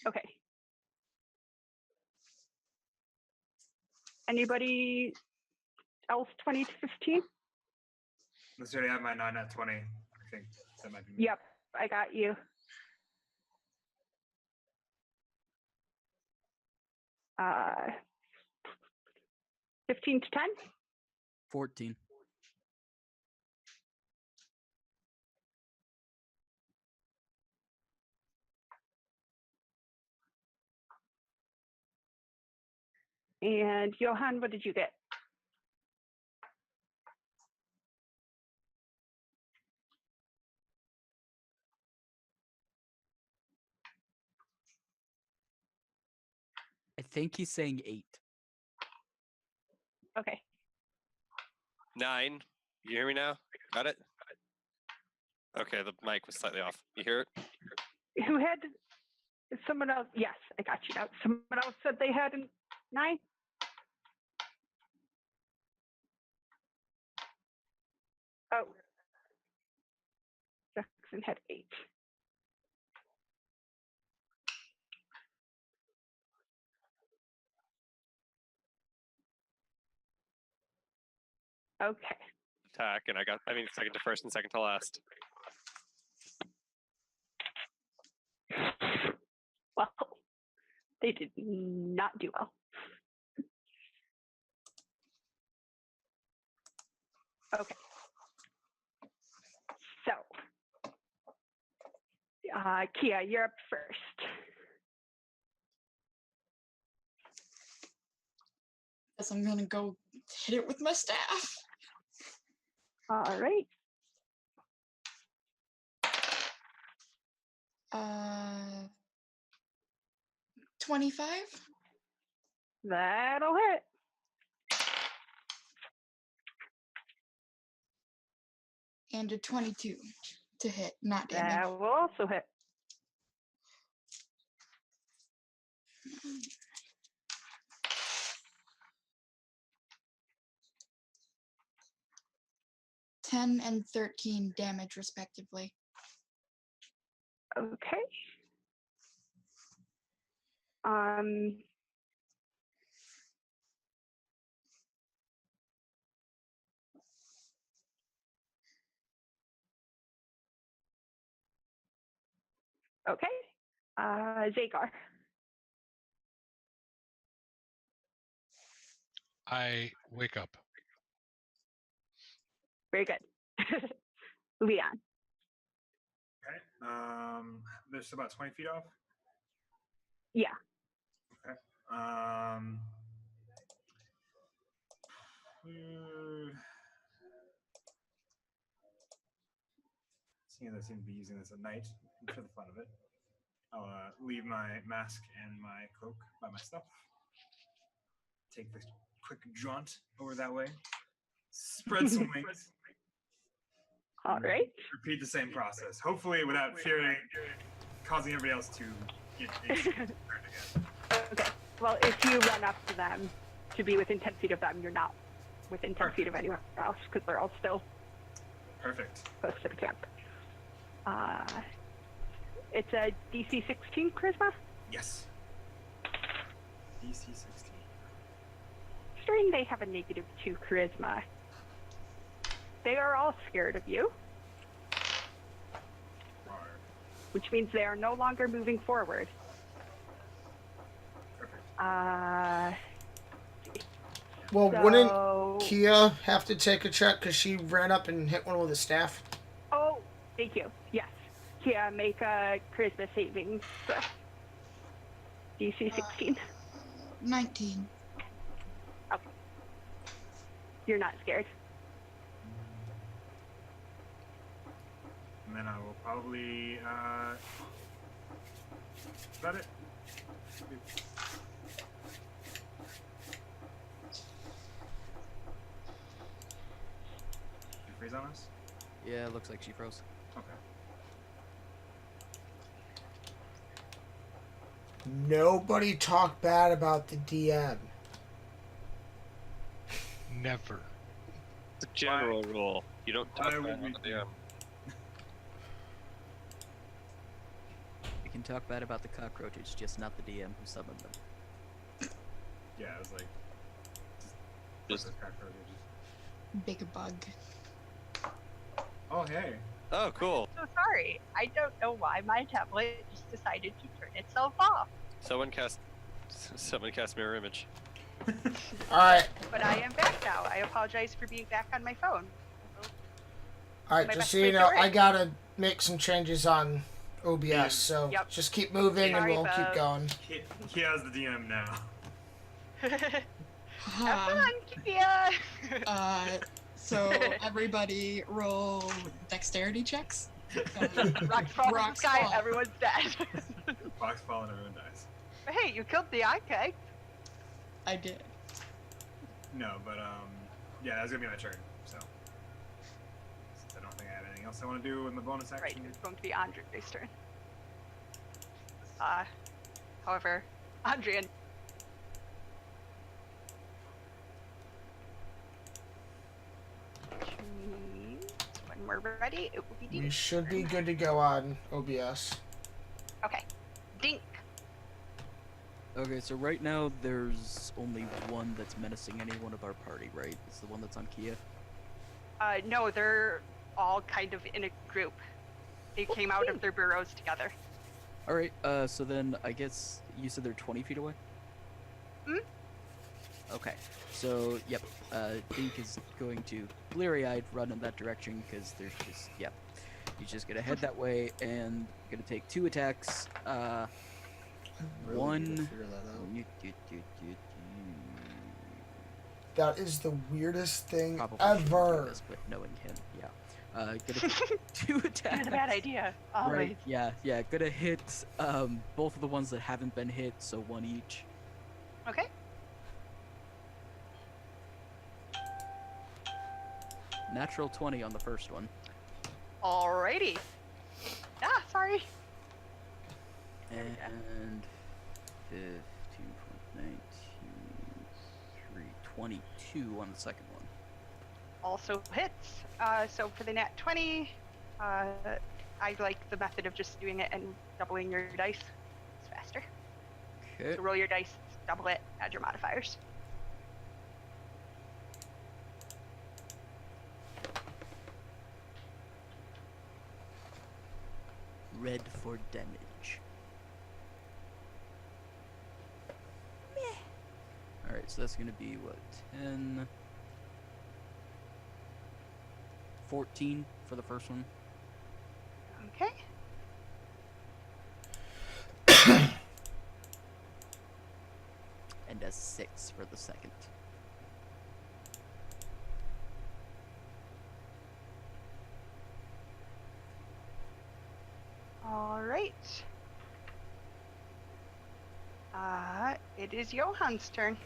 Okay. Anybody else 20 to 15? Let's already have my 9 nat 20. I think that might be me. Yep, I got you. Uh, 15 to 10? 14. And Johan, what did you get? I think he's saying 8. Okay. 9. You hear me now? Got it? Okay, the mic was slightly off. You hear it? Who had someone else? Yes, I got you now. Someone else said they had a 9? Oh. Jackson had 8. Okay. Attack, and I mean, second to first and second to last. Well, they did not do well. Okay. So, Kia, you're up first. Guess I'm gonna go hit it with my staff. All right. 25 That'll hit. and a 22 to hit, not damage. That will also hit. Ten and 13 damage respectively. Okay. Um. Okay. Zagar. I wake up. Very good. Leon. Okay. This about 20 feet off. Yeah. Okay. Seeing as I seem to be using this at night for the fun of it, I'll leave my mask and my cloak by myself. Take this quick jaunt over that way. Spread some wings. All right. Repeat the same process. Hopefully, without fearing causing everybody else to get again. Okay. Well, if you run up to them to be within 10 feet of them, you're not within 10 feet of anyone else because they're all still Perfect. close to the camp. It's a DC 16 charisma. Yes. DC 16. Considering they have a -2 charisma, they are all scared of you, which means they are no longer moving forward. Perfect. Well, So- wouldn't Kia have to take a check because she ran up and hit one with a staff? Oh, thank you. Yes. Yeah, make a charisma saving throw. DC 16. 19. Okay. You're not scared. And then I will probably. Is that it? You freeze on us? Yeah, it looks like she froze. Okay. Nobody talk bad about the DM. Never. It's a general rule. You don't talk Why bad would on we the do- DM. You can talk bad about the cockroaches, just not the DM who summoned them. Yeah, I was like. Just- Those cockroaches. Big bug. Oh, hey. Oh, cool. So sorry. I don't know why my tablet just decided to turn itself off. Someone cast mirror image. Alright, But I am back now. I apologize for being back on my phone. alright, My just best so you way to know, rate. I gotta make some changes on OBS, so Yep. just keep moving and Sorry, we'll keep folks. going. He has the DM now. Have Haha. fun, Kia! So everybody roll dexterity checks. Rocks fall from the Rocks sky, fall. everyone's dead. Box fall and everyone dies. But hey, you killed the eye. I did. No, but yeah, that's gonna be my turn. So since I don't think I have anything else I want to do with my bonus Right, action. it's going to be Andre's turn. However, Andre and when we're ready, it will be We Dink. should be good to go on OBS. Okay. Dink. Okay, so right now there's only one that's menacing any one of our party, right? It's the one that's on Kia. No, they're all kind of in a group. They came out of their burrows together. Alright, so then I guess you said they're 20 feet away? Hmm? Okay, so, yep, Dink is going to bleary-eyed run in that direction because there's just, yep. He's just gonna head that way and gonna take 2 attacks. Really One. need to figure that out. That is the weirdest thing Probably shouldn't do ever. this, but knowing him, yeah. Gonna take 2 attacks. It's a bad idea. Always. Right, yeah, gonna hit both of the ones that haven't been hit, so 1 each. Okay. Natural 20 on the first one. Alrighty. Ah, sorry. And 15, 19, 3, 22 on the second one. Also hits. So for the nat 20, I like the method of just doing it and doubling your dice. It's faster. Okay. So roll your dice, double it, add your modifiers. red for damage. Alright, so that's gonna be what, 10, 14 for the first one. Okay. And a 6 for the second. All right. It is Johann's turn.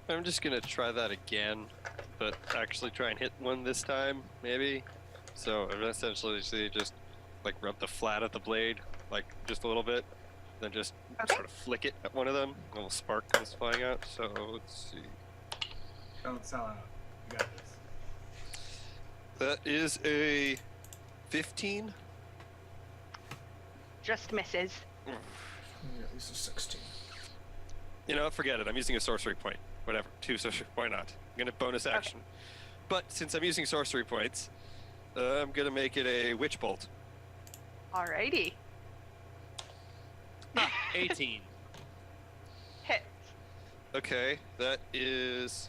I'm just gonna try that again, but actually try and hit one this time, maybe. So I'm essentially just like rub the flat of the blade, like just a little bit, then just Okay. sort of flick it at one of them. A little spark comes flying out. So let's see. Don't sell out. You got this. That is a 15. Just misses. Yeah, at least a 16. You know, forget it. I'm using a sorcery point. Whatever. 2 sorcery. Why not? I'm gonna bonus action. But since I'm using sorcery points, I'm gonna make it a witch bolt. Alrighty. 18. Hits. Okay, that is.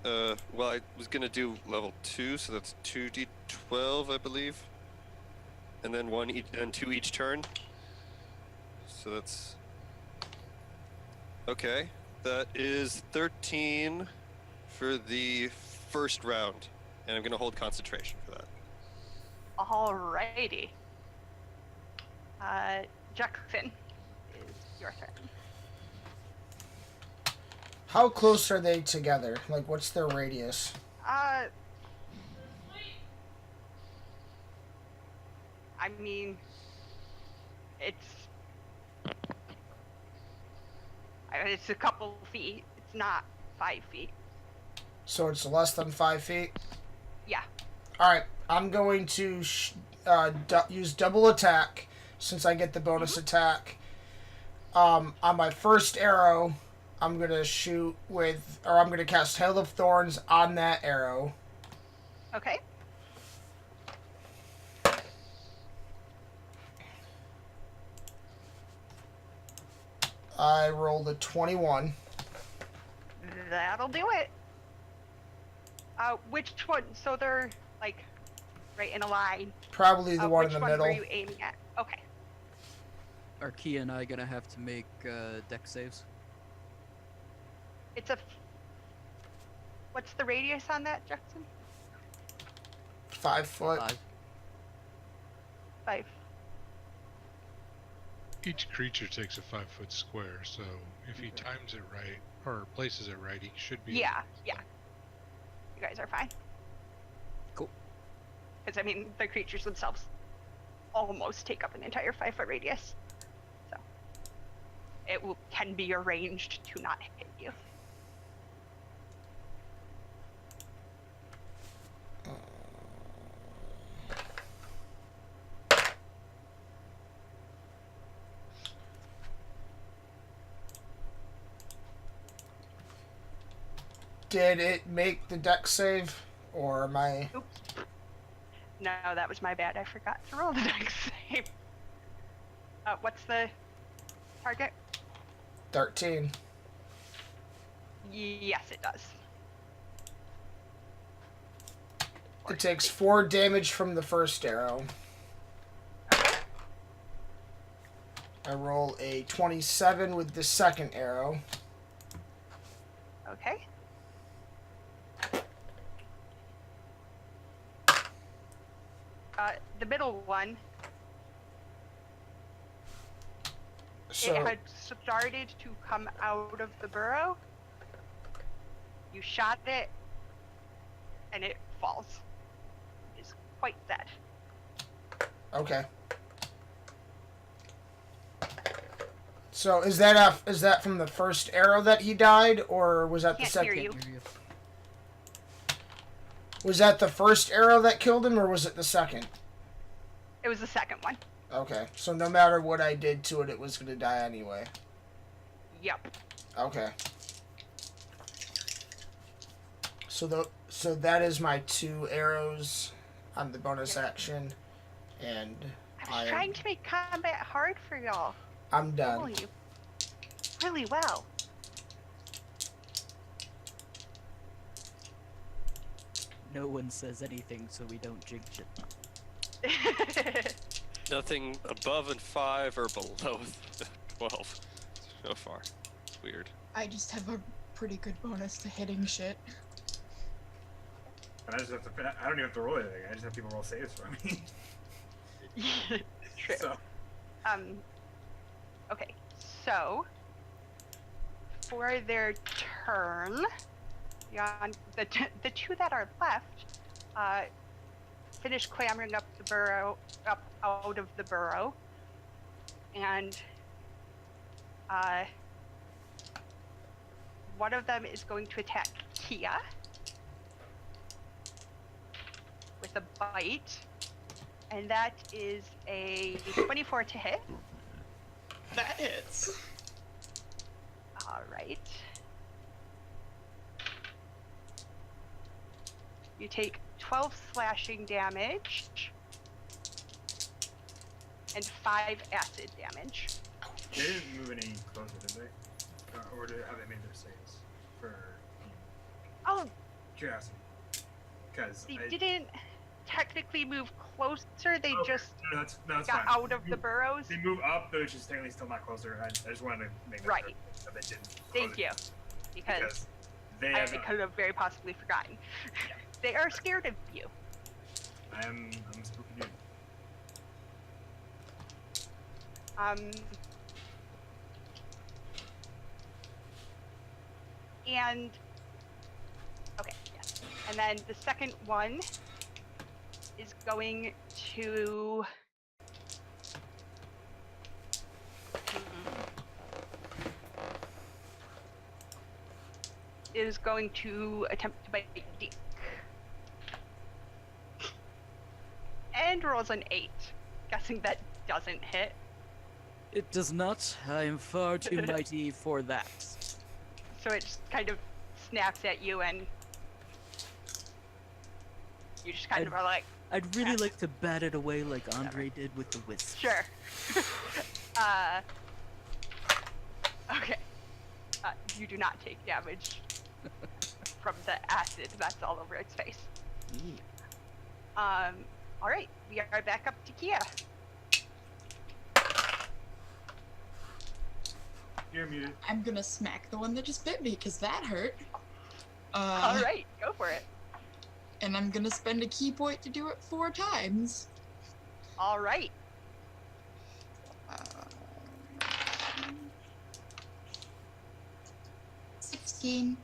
Well, I was gonna do level 2, so that's 2d12, I believe, and then and 2 each turn. So that's. Okay, that is 13 for the first round, and I'm gonna hold concentration for that. Alrighty. Jackson, is your turn. How close are they together? Like, what's their radius? I mean, it's a couple feet. It's not 5 feet. So it's less than 5 feet? Yeah. Alright, I'm going to use double attack since I get the bonus attack. On my first arrow, I'm going to shoot with, or I'm going to cast Hail of Thorns on that arrow. Okay. I rolled a 21. That'll do it. Which one? So they're like right in a line. Probably the one in which the one middle. were you aiming at? Okay. Are Kia and I gonna have to make deck saves? It's a. What's the radius on that, Jackson? 5 foot. 5. 5. Each creature takes a 5-foot square, so if he times it right or places it right, he should be. Yeah. You guys are fine. Cool. Because I mean, the creatures themselves almost take up an entire 5-foot radius, so it can be arranged to not hit you. Did it make the deck save? Or am I... Oops. No, that was my bad. I forgot to roll the dex save. What's the target? 13. Yes, it does. It takes 4 damage from the first arrow. I roll a 27 with the second arrow. Okay. The middle one, So, it had started to come out of the burrow. You shot it, and it falls. It's quite dead. okay. So is that from the first arrow that he died, or was that the Can't second? hear you. Was that the first arrow that killed him, or was it the second? It was the second one. Okay, so no matter what I did to it, it was going to die anyway. Yep. Okay. So that is my 2 arrows on the bonus action, and I was trying to make combat hard for y'all. I'm Oh, done. you really well. No one says anything, so we don't jinx it. Nothing above and 5 or below 12 so far. It's weird. I just have a pretty good bonus to hitting shit. And I just have to. I don't even have to roll anything. I just have people roll saves for me. True. So Okay, so for their turn, the 2 that are left, finish clambering up out of the burrow, and one of them is going to attack Kia with a bite, and that is a 24 to hit. That hits. All right. You take 12 slashing damage and 5 acid damage. they didn't move any closer, did they? Or have they made their saves for Oh, curiosity? Because they didn't technically move closer. They just that's got fine. out of the burrows. They move up, but it's just technically still not closer. I just wanted to make that Right. clear that they didn't. Thank close you, it because they I have. could have very possibly forgotten. They are scared of you. I'm a spooky dude. And okay, yes. And then the second one is going to attempt to bite Deke. And rolls an 8. Guessing that doesn't hit. It does not. I am far too mighty for that. So it just kind of snaps at you, and you just kind of are like, I'd really like to bat it away like Andari did with the wisp. sure. Okay. You do not take damage from the acid that's all over its face. Yeah. All right, we are back up to Kia. You're muted. I'm gonna smack the one that just bit me, because that hurt. All right, go for it. And I'm gonna spend a key point to do it 4 times. All right. 16,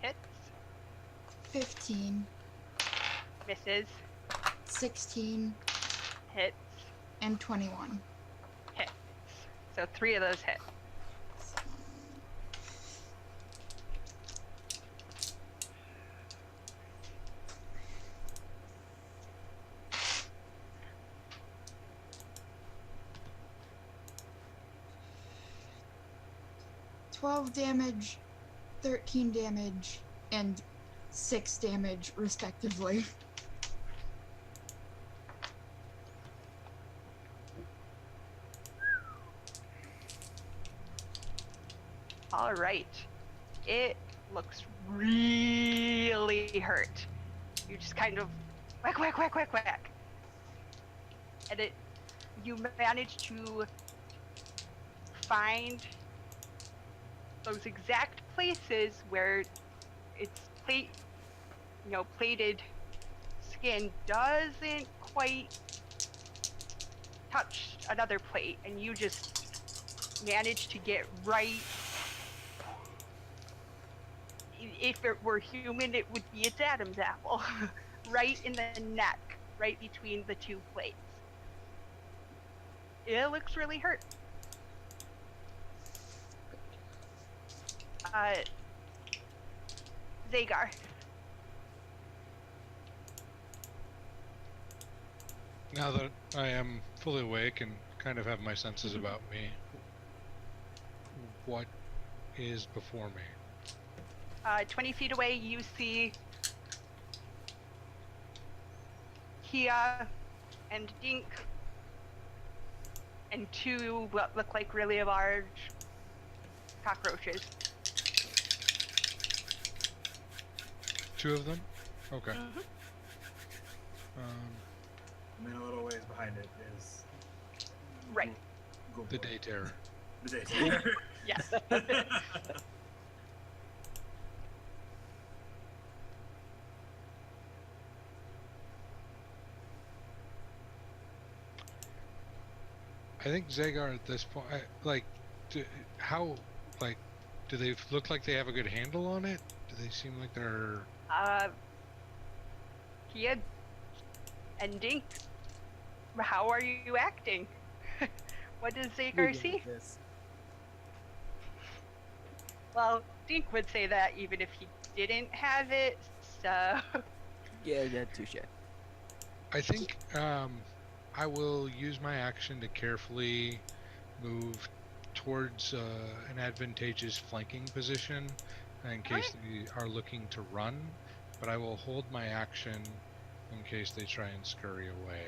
Hits, 15, misses, 16, hits, and 21. hits. So 3 of those hit. Damage, 13 damage, and 6 damage, respectively. All right. It looks really hurt. You just kind of whack, whack, whack, whack, whack. And you manage to find those exact places where its plated skin doesn't quite touch another plate, and you just manage to get right. If it were human, it would be its Adam's apple, right in the neck, right between the 2 plates. It looks really hurt. Zagar. Now that I am fully awake and kind of have my senses about me, what is before me? 20 feet away, you see Kia and Dink and two what look like really large cockroaches. 2 of them? Okay. Mhm. And then a little ways behind it is Right. The day terror. The day. Yes. I think Zagar at this point, do they look like they have a good handle on it? Do they seem like they're... Kia and Dink, how are you acting? What does Zagar see? Well, Dink would say that even if he didn't have it, so... Yeah, that touche. I think I will use my action to carefully move towards an advantageous flanking position in case they are looking to run, but I will hold my action in case they try and scurry away.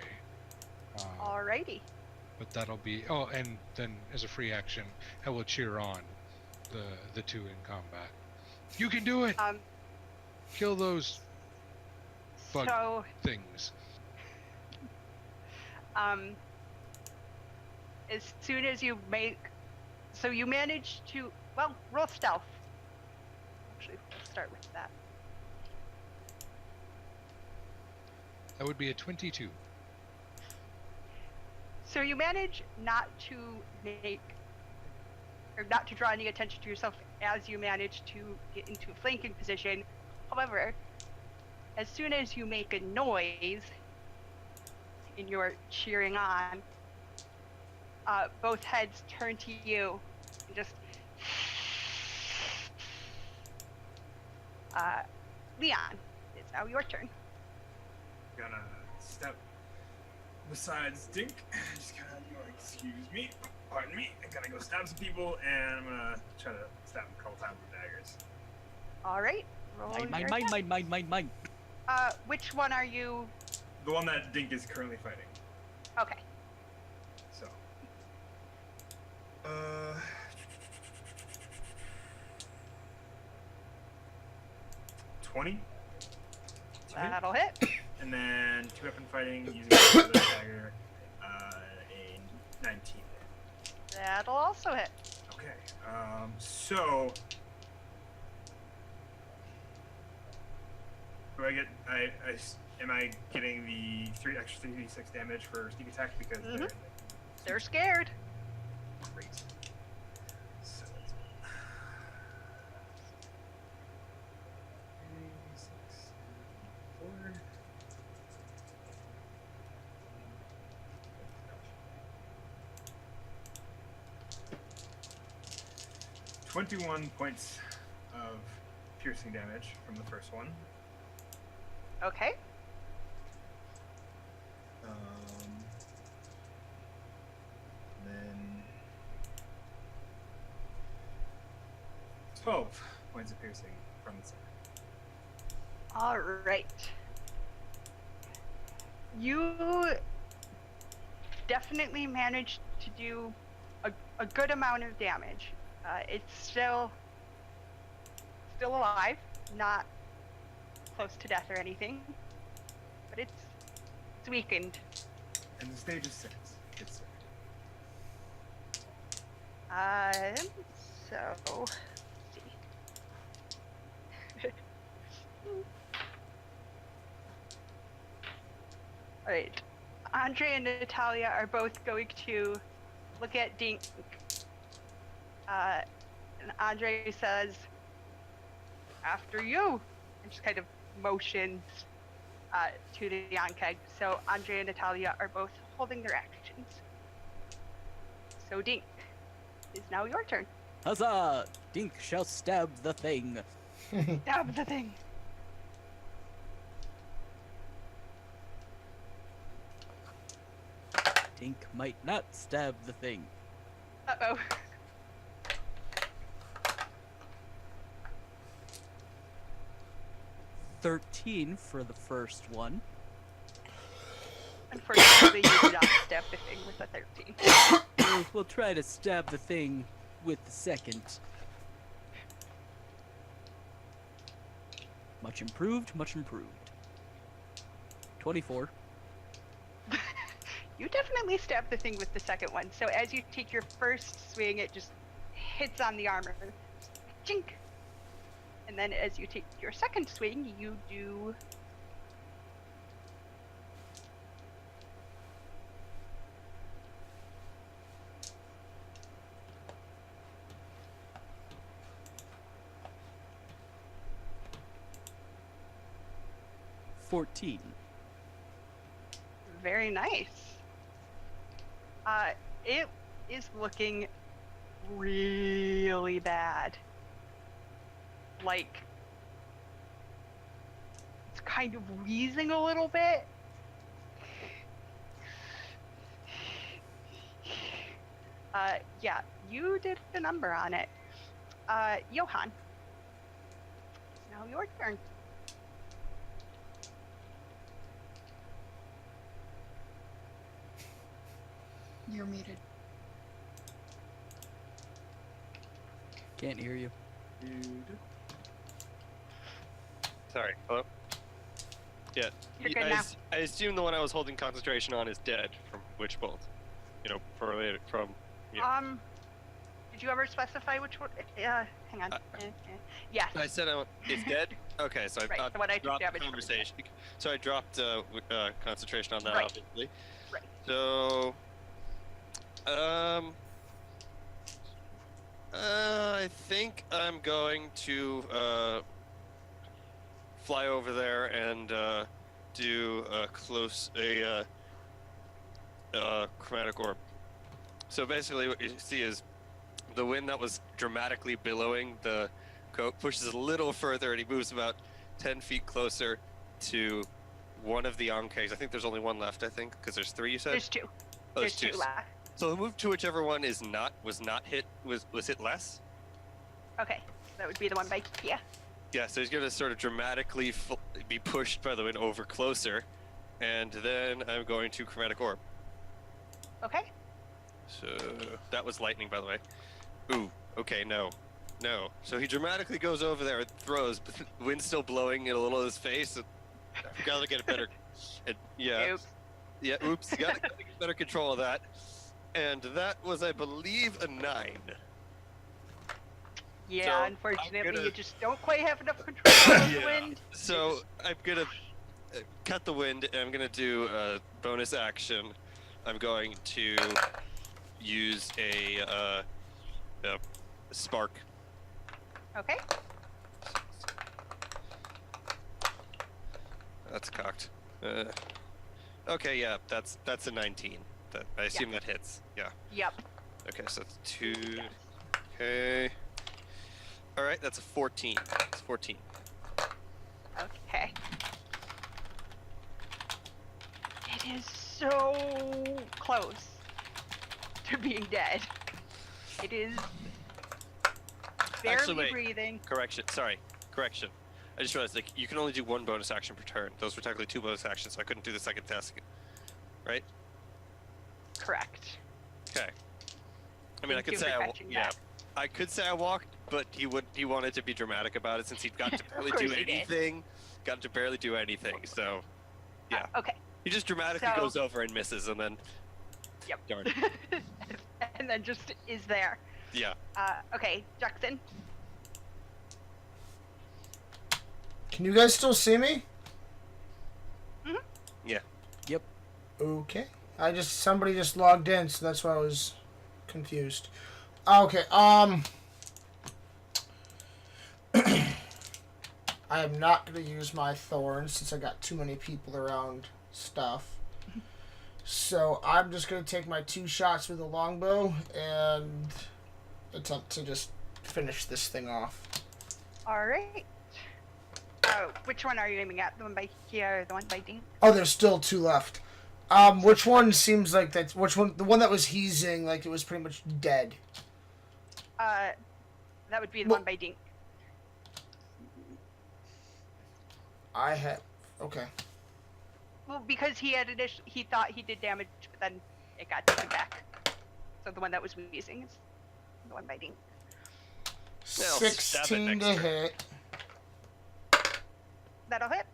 Alrighty. But that'll be... Oh, and then as a free action, I will cheer on the 2 in combat. You can do it! Kill those bug So, things. as soon as you you manage to, well, roll stealth. Actually, let's start with that. That would be a 22. So you manage not to not to draw any attention to yourself as you manage to get into a flanking position. However, as soon as you make a noise in your cheering on, both heads turn to you and just... Leon, it's now your turn. Gonna step besides Dink. Just kind of go, excuse me, pardon me. I'm gonna go stab some people, and I'm gonna try to stab them a couple times with daggers. All right. Roll your attack. Mine. Which one are you? The one that Dink is currently fighting. Okay. So, 20. That'll hit. And then 2 weapon fighting using the dagger, a 19. That'll also hit. Okay. So do I get? Am I getting the extra 3d6 damage for sneak attack because They're scared. great. So that's 6, 4. 21 points of piercing damage from the first one. Okay. Then 12 points of piercing from the second. All right. You definitely managed to do a good amount of damage. It's still alive, not close to death or anything, but it's weakened. And the stage is 6. It's So let's see. All right, Andre and Natalia are both going to look at Dink. And Andre says, "After you," and just kind of motions to the Yonkeg. So Andre and Natalia are both holding their actions. So Dink, is now your turn. Huzzah! Dink shall stab the thing. Stab the thing. Dink might not stab the thing. Uh-oh. 13 for the first one. Unfortunately, you do not stab the thing with a 13. We'll try to stab the thing with the second. Much improved, much improved. 24. You definitely stab the thing with the second one. So as you take your first swing, it just hits on the armor. Chink! And then as you take your second swing, you do... $14. Very nice. It is looking really bad. Like, it's kind of wheezing a little bit. Yeah, you did the number on it. Johan. Now your turn. You're muted. Can't hear you. Sorry. Hello. Yeah. You're good now. I assume the one I was holding concentration on is dead from Witch Bolt. You know, from. Yeah. Did you ever specify which one? Hang on. Yes. I said it's dead. Okay, so I Right, the one I took dropped damage from is dead. conversation. So I dropped concentration on that, Right. obviously. Right. So, I think I'm going to fly over there and do a chromatic orb. So basically, what you see is the wind that was dramatically billowing the coat pushes a little further, and he moves about 10 feet closer to one of the Ankegs. I think there's only one left. I think because there's 3. You said There's 2. Oh, There's 2 left. So he'll move to whichever one was not hit hit less. Okay, that would be the one by Kia. Yeah, so he's gonna sort of dramatically be pushed by the wind over closer, and then I'm going to chromatic orb. Okay. So that was lightning, by the way. Ooh, okay, no. So he dramatically goes over there and throws, but the wind's still blowing in a little of his face. And I gotta get a better. Yeah. Oops. Yeah. Oops. Gotta get better control of that. And that was, I believe, a 9. Yeah, So, unfortunately, I'm gonna- you just don't quite have enough control of the wind. So I'm gonna cut the wind, and I'm gonna do a bonus action. I'm going to use a spark. Okay. That's cocked. Okay, yeah, that's a 19. I assume that hits. Yeah. Yep. Okay, so that's 2. Okay. All right, that's a 14. It's 14. Okay. It is so close to being dead. It is barely Actually, wait. breathing. Correction. I just realized you can only do 1 bonus action per turn. Those were technically 2 bonus actions, so I couldn't do the second task. Right? Correct. Okay. I mean, I Thank could you say for catching that. I could say I walked, but he wanted to be dramatic about it since he got to barely course do he did. anything. Got to barely do anything. So, yeah. Okay. He just dramatically So- goes over and misses, and then Yep. darn. And then just is there. Yeah. Okay, Jackson. Can you guys still see me? Yeah. Yep. Okay. Somebody just logged in, so that's why I was confused. Okay, I am not going to use my thorns since I got too many people around stuff. So I'm just going to take my 2 shots with the longbow and attempt to just finish this thing off. All right. Which one are you aiming at? The one by Kia or the one by Dean? Oh, there's still 2 left. Which one seems like that? Which one? The one that was heezing, like it was pretty much dead. That would be the Well- one by Dink. I have. Okay. Well, because he had he thought he did damage, but then it got taken back. So the one that was wheezing is the one biting. I'll stab it 16 next to turn. hit. That'll hit.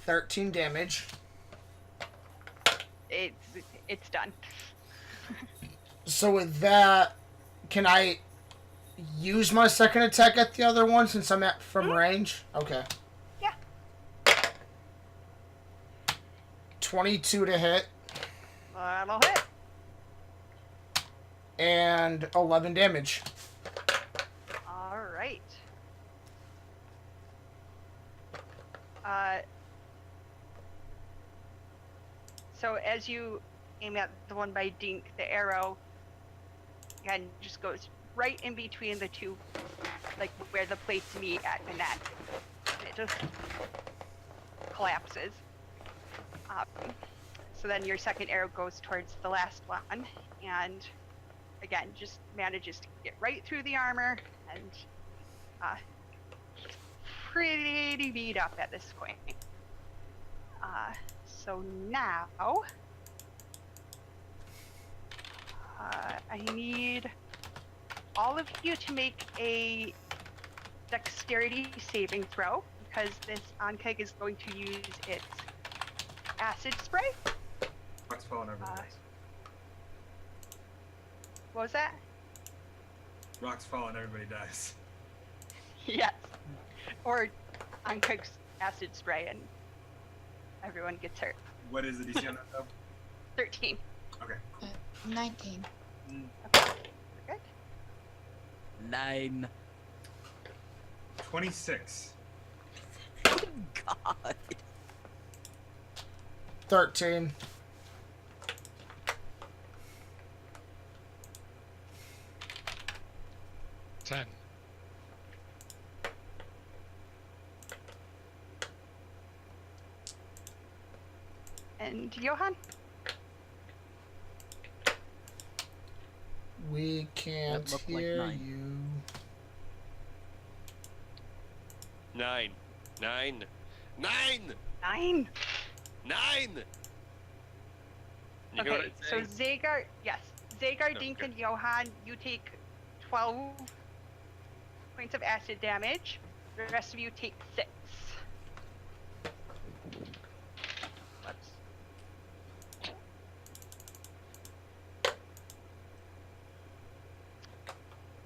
$13 damage. It's done. So with that, can I use my second attack at the other one since I'm at from range? Okay. Yeah. 22 to hit That'll hit. and 11 damage. All right. So as you aim at the one by Dink, the arrow again just goes right in between the two, like where the plates meet at the neck. It just collapses. So then your second arrow goes towards the last one, and again just manages to get right through the armor, and pretty beat up at this point. So now I need all of you to make a dexterity saving throw, because this Ankeg is going to use its acid spray. Rocks fall and everybody dies. What was that? Rocks fall and everybody dies. Yes. Or Ankeg's acid spray and everyone gets hurt. What is the DC on that though? 13. Okay. 19. Okay. Good. 9. 26. God. 13. 10. And Johan? We can't That looked like hear 9. you. 9. 9. 9. 9. 9. You hear what Okay, I'm so saying? Zagar, yes. Zagar, Oh, Dink, good. and Johan, you take 12 points of acid damage. The rest of you take 6. Whoops.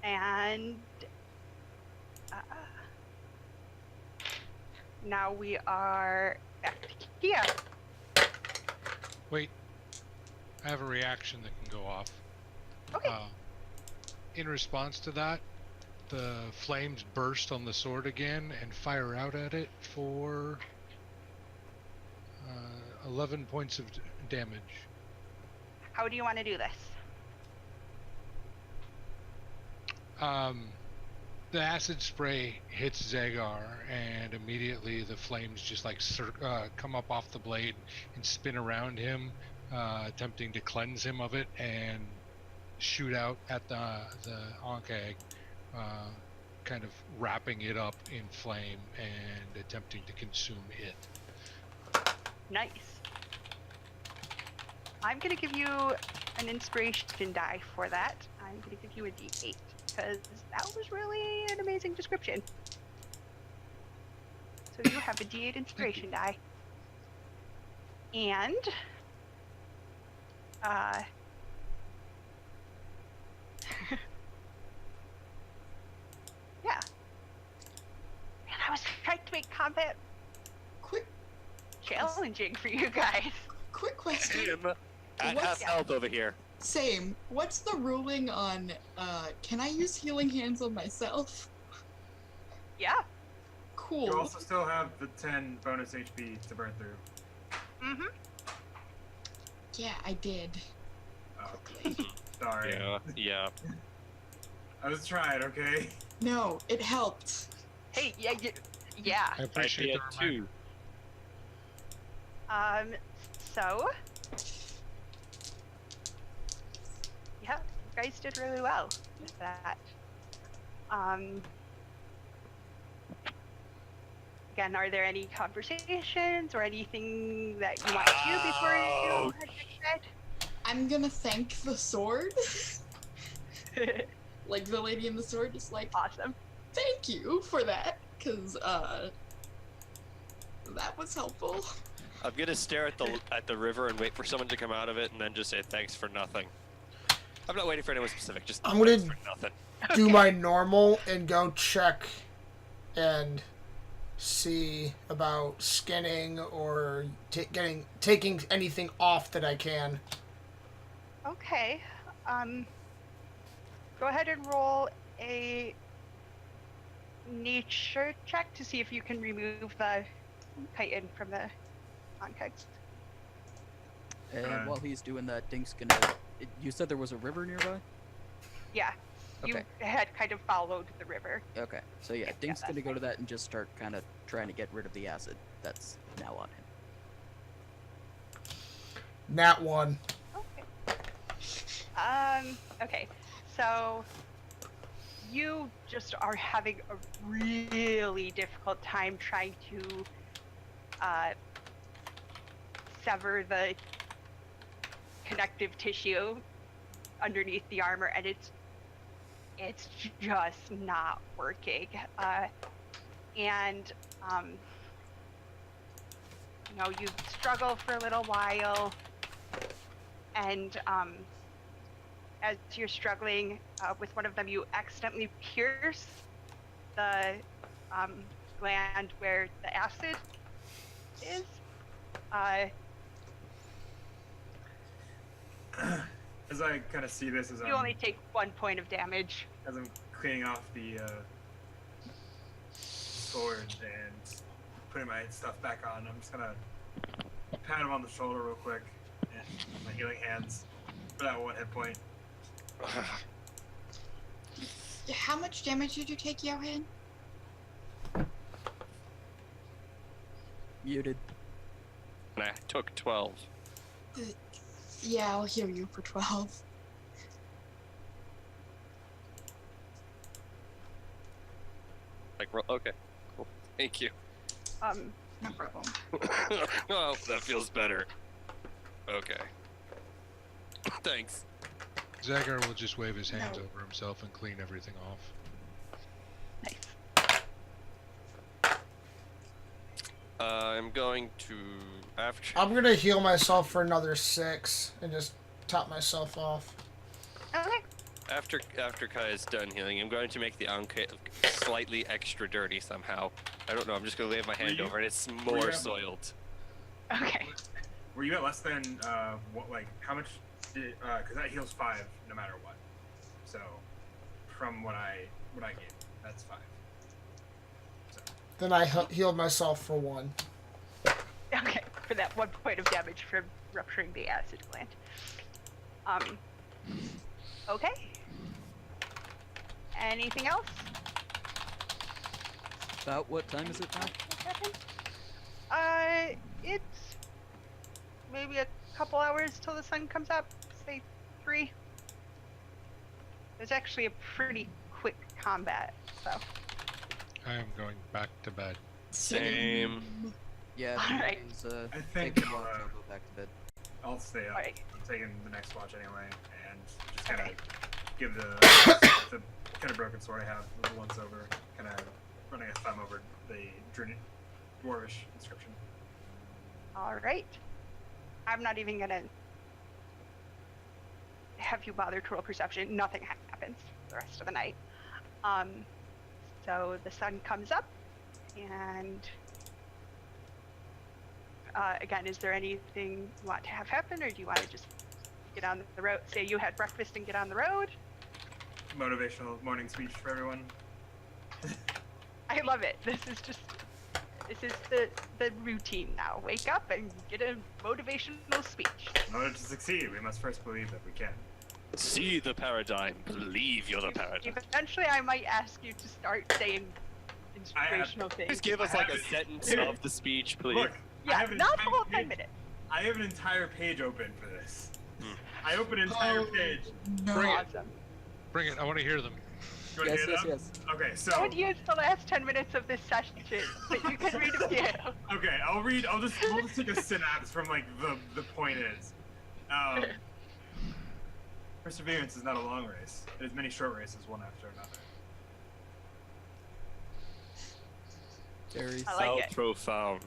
And now we are back to Kia. Wait. I have a reaction that can go off. Okay. In response to that, the flames burst on the sword again and fire out at it for 11 points of damage. How do you want to do this? The acid spray hits Zagar, and immediately the flames just like come up off the blade and spin around him, attempting to cleanse him of it, and shoot out at the Ankh, kind of wrapping it up in flame and attempting to consume it. Nice. I'm going to give you an inspiration die for that. I'm going to give you a d8, because that was really an amazing description. So you have a d8 inspiration die. And yeah. Man, I was trying to make combat Quick, challenging for you guys. quick question. Him at What's- half health over here. Same. What's the ruling on, can I use healing hands on myself? Yeah. Cool. You also still have the 10 bonus HP to burn through. Mm-hmm. Yeah, I did. Oh, Quickly. sorry. Yeah. I was trying, okay? No, it helped. Hey, yeah. I appreciate the too. reminder. So You guys did really well with that. Again, are there any conversations or anything that you want to do before you head to I'm gonna thank the sword. bed? Like the lady in the sword, just like, Awesome. thank you for that, because that was helpful. I'm gonna stare at the river and wait for someone to come out of it, and then just say thanks for nothing. I'm not waiting for anyone specific. Just I'm gonna thanks for nothing. do my normal and go check and see about skinning or taking anything off that I can. Okay. Go ahead and roll a nature check to see if you can remove the chitin from the context. And while he's doing that, Dink's gonna. You said there was a river nearby? Yeah. You Okay. had kind of followed the river. Okay. So yeah, Yeah, Dink's that's gonna go to fine. that and just start kind of trying to get rid of the acid that's now on him. Nat 1. Okay. Okay. So you just are having a really difficult time trying to sever the connective tissue underneath the armor, and it's just not working. And you struggle for a little while, and as you're struggling with one of them, you accidentally pierce the gland where the acid is. As I kind of see this, as You only take 1 point of damage. as I'm cleaning off the sword and putting my stuff back on, I'm just gonna pat him on the shoulder real quick and my healing hands for that 1 hit point. How much damage did you take, Johan? Muted. And I took 12. Yeah, I'll heal you for 12. Okay, cool. Thank you. No problem. Oh, that feels better. Okay. Thanks. Zagar will just wave his hands No. over himself and clean everything off. Nice. I'm going to I'm gonna heal myself for another 6 and just top myself off. Okay. after Kai is done healing, I'm going to make the enclave slightly extra dirty somehow. I don't know. I'm just going to wave my hand you- over it. It's you more have- soiled. Okay. Were you at less than how much? Because that heals 5 no matter what. So from what I gave, that's 5. So Then I healed myself for 1. Okay. For that 1 point of damage from rupturing the acid gland. Okay. Anything else? About what time is it now? It's maybe a couple hours till the sun comes up. Say 3. It's actually a pretty quick combat, so. I am going back to bed. Same. Yeah. Alright. I think, take a while to go back to bed. I'll stay up. Alright. I'm taking the next watch anyway, and just kind of Okay. give the kind of broken sword I have the once over, kind of running a thumb over the dwarvish inscription. Alright. I'm not even gonna have you bother to roll perception. Nothing happens the rest of the night. So the sun comes up, and again, is there anything you want to have happen, or do you want to just get on the road? Say you had breakfast and get on the road? Motivational morning speech for everyone. I love it. This is the routine now. Wake up and get a motivational speech. In order to succeed, we must first believe that we can. See the paradigm. Believe you're the paradigm. Eventually, I might ask you to start saying inspirational things. Just give us like a sentence of the speech, please. Look, I Yeah, have an not the entire whole 10 page- minutes. I have an entire page open for this. I open an entire page. No. Bring it. Awesome. Bring it. I want to hear them. You wanna Yes, hear yes, them? yes. Okay, so Don't use the last 10 minutes of this session, but you can read a few. okay, we'll just take a synapse from like the point is. Perseverance is not a long race. It is many short races, one after another. Very I like How it. profound.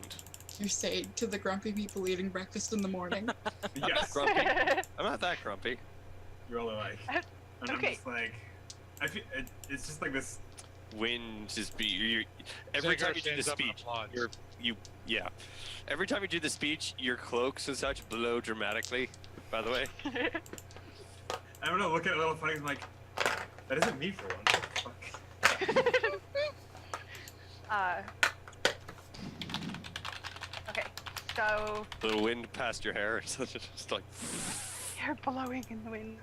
You're saying to the grumpy people eating breakfast in the morning. I'm not Yes, grumpy. I'm not that grumpy. you're all like, and I'm Okay. just like, I feel it's just like this. Wind just be you. Every Zangar time you do the stands up and speech, applauds. yeah. Every time you do the speech, your cloaks and such blow dramatically. By the way, I'm gonna look at a little funny. I'm like, that isn't me for one. Fuck. Okay, so the wind past your hair, so it's just like. you're blowing in the wind.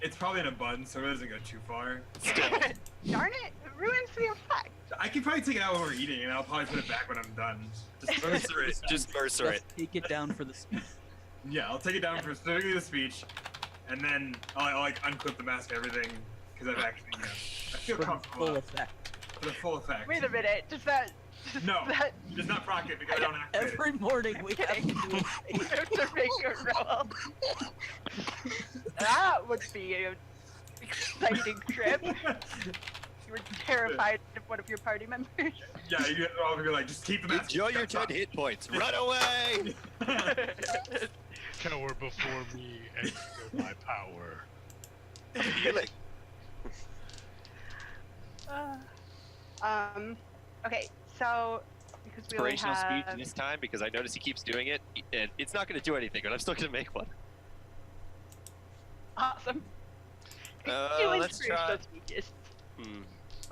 It's probably in a bun, so it doesn't go too far. Darn it, it ruins the effect. I can probably take it out when we're eating, and I'll probably put it back when I'm done. Just Mercer it. Just mercer it. Just take it down for the speech. Yeah, I'll take it down for specifically the speech, and then I'll like unclip the mask and everything, because I've actually, I feel For the comfortable full enough effect. for the full effect. Wait a minute, does that... No, That, does not proc it because I don't activate it. Every morning we have to do a have to make a roll. That would be an exciting trip. You were terrified of one of your party members. Yeah, you guys are all gonna be like, just keep the mask. Enjoy your Stop. 10 hit points. Run away! Cower before me and feel my power. Healing. Okay, so because we only Inspirational speech have... this time because I notice he keeps doing it, and it's not going to do anything, but I'm still going to make one. Awesome. Let's try. Speeches. Hmm.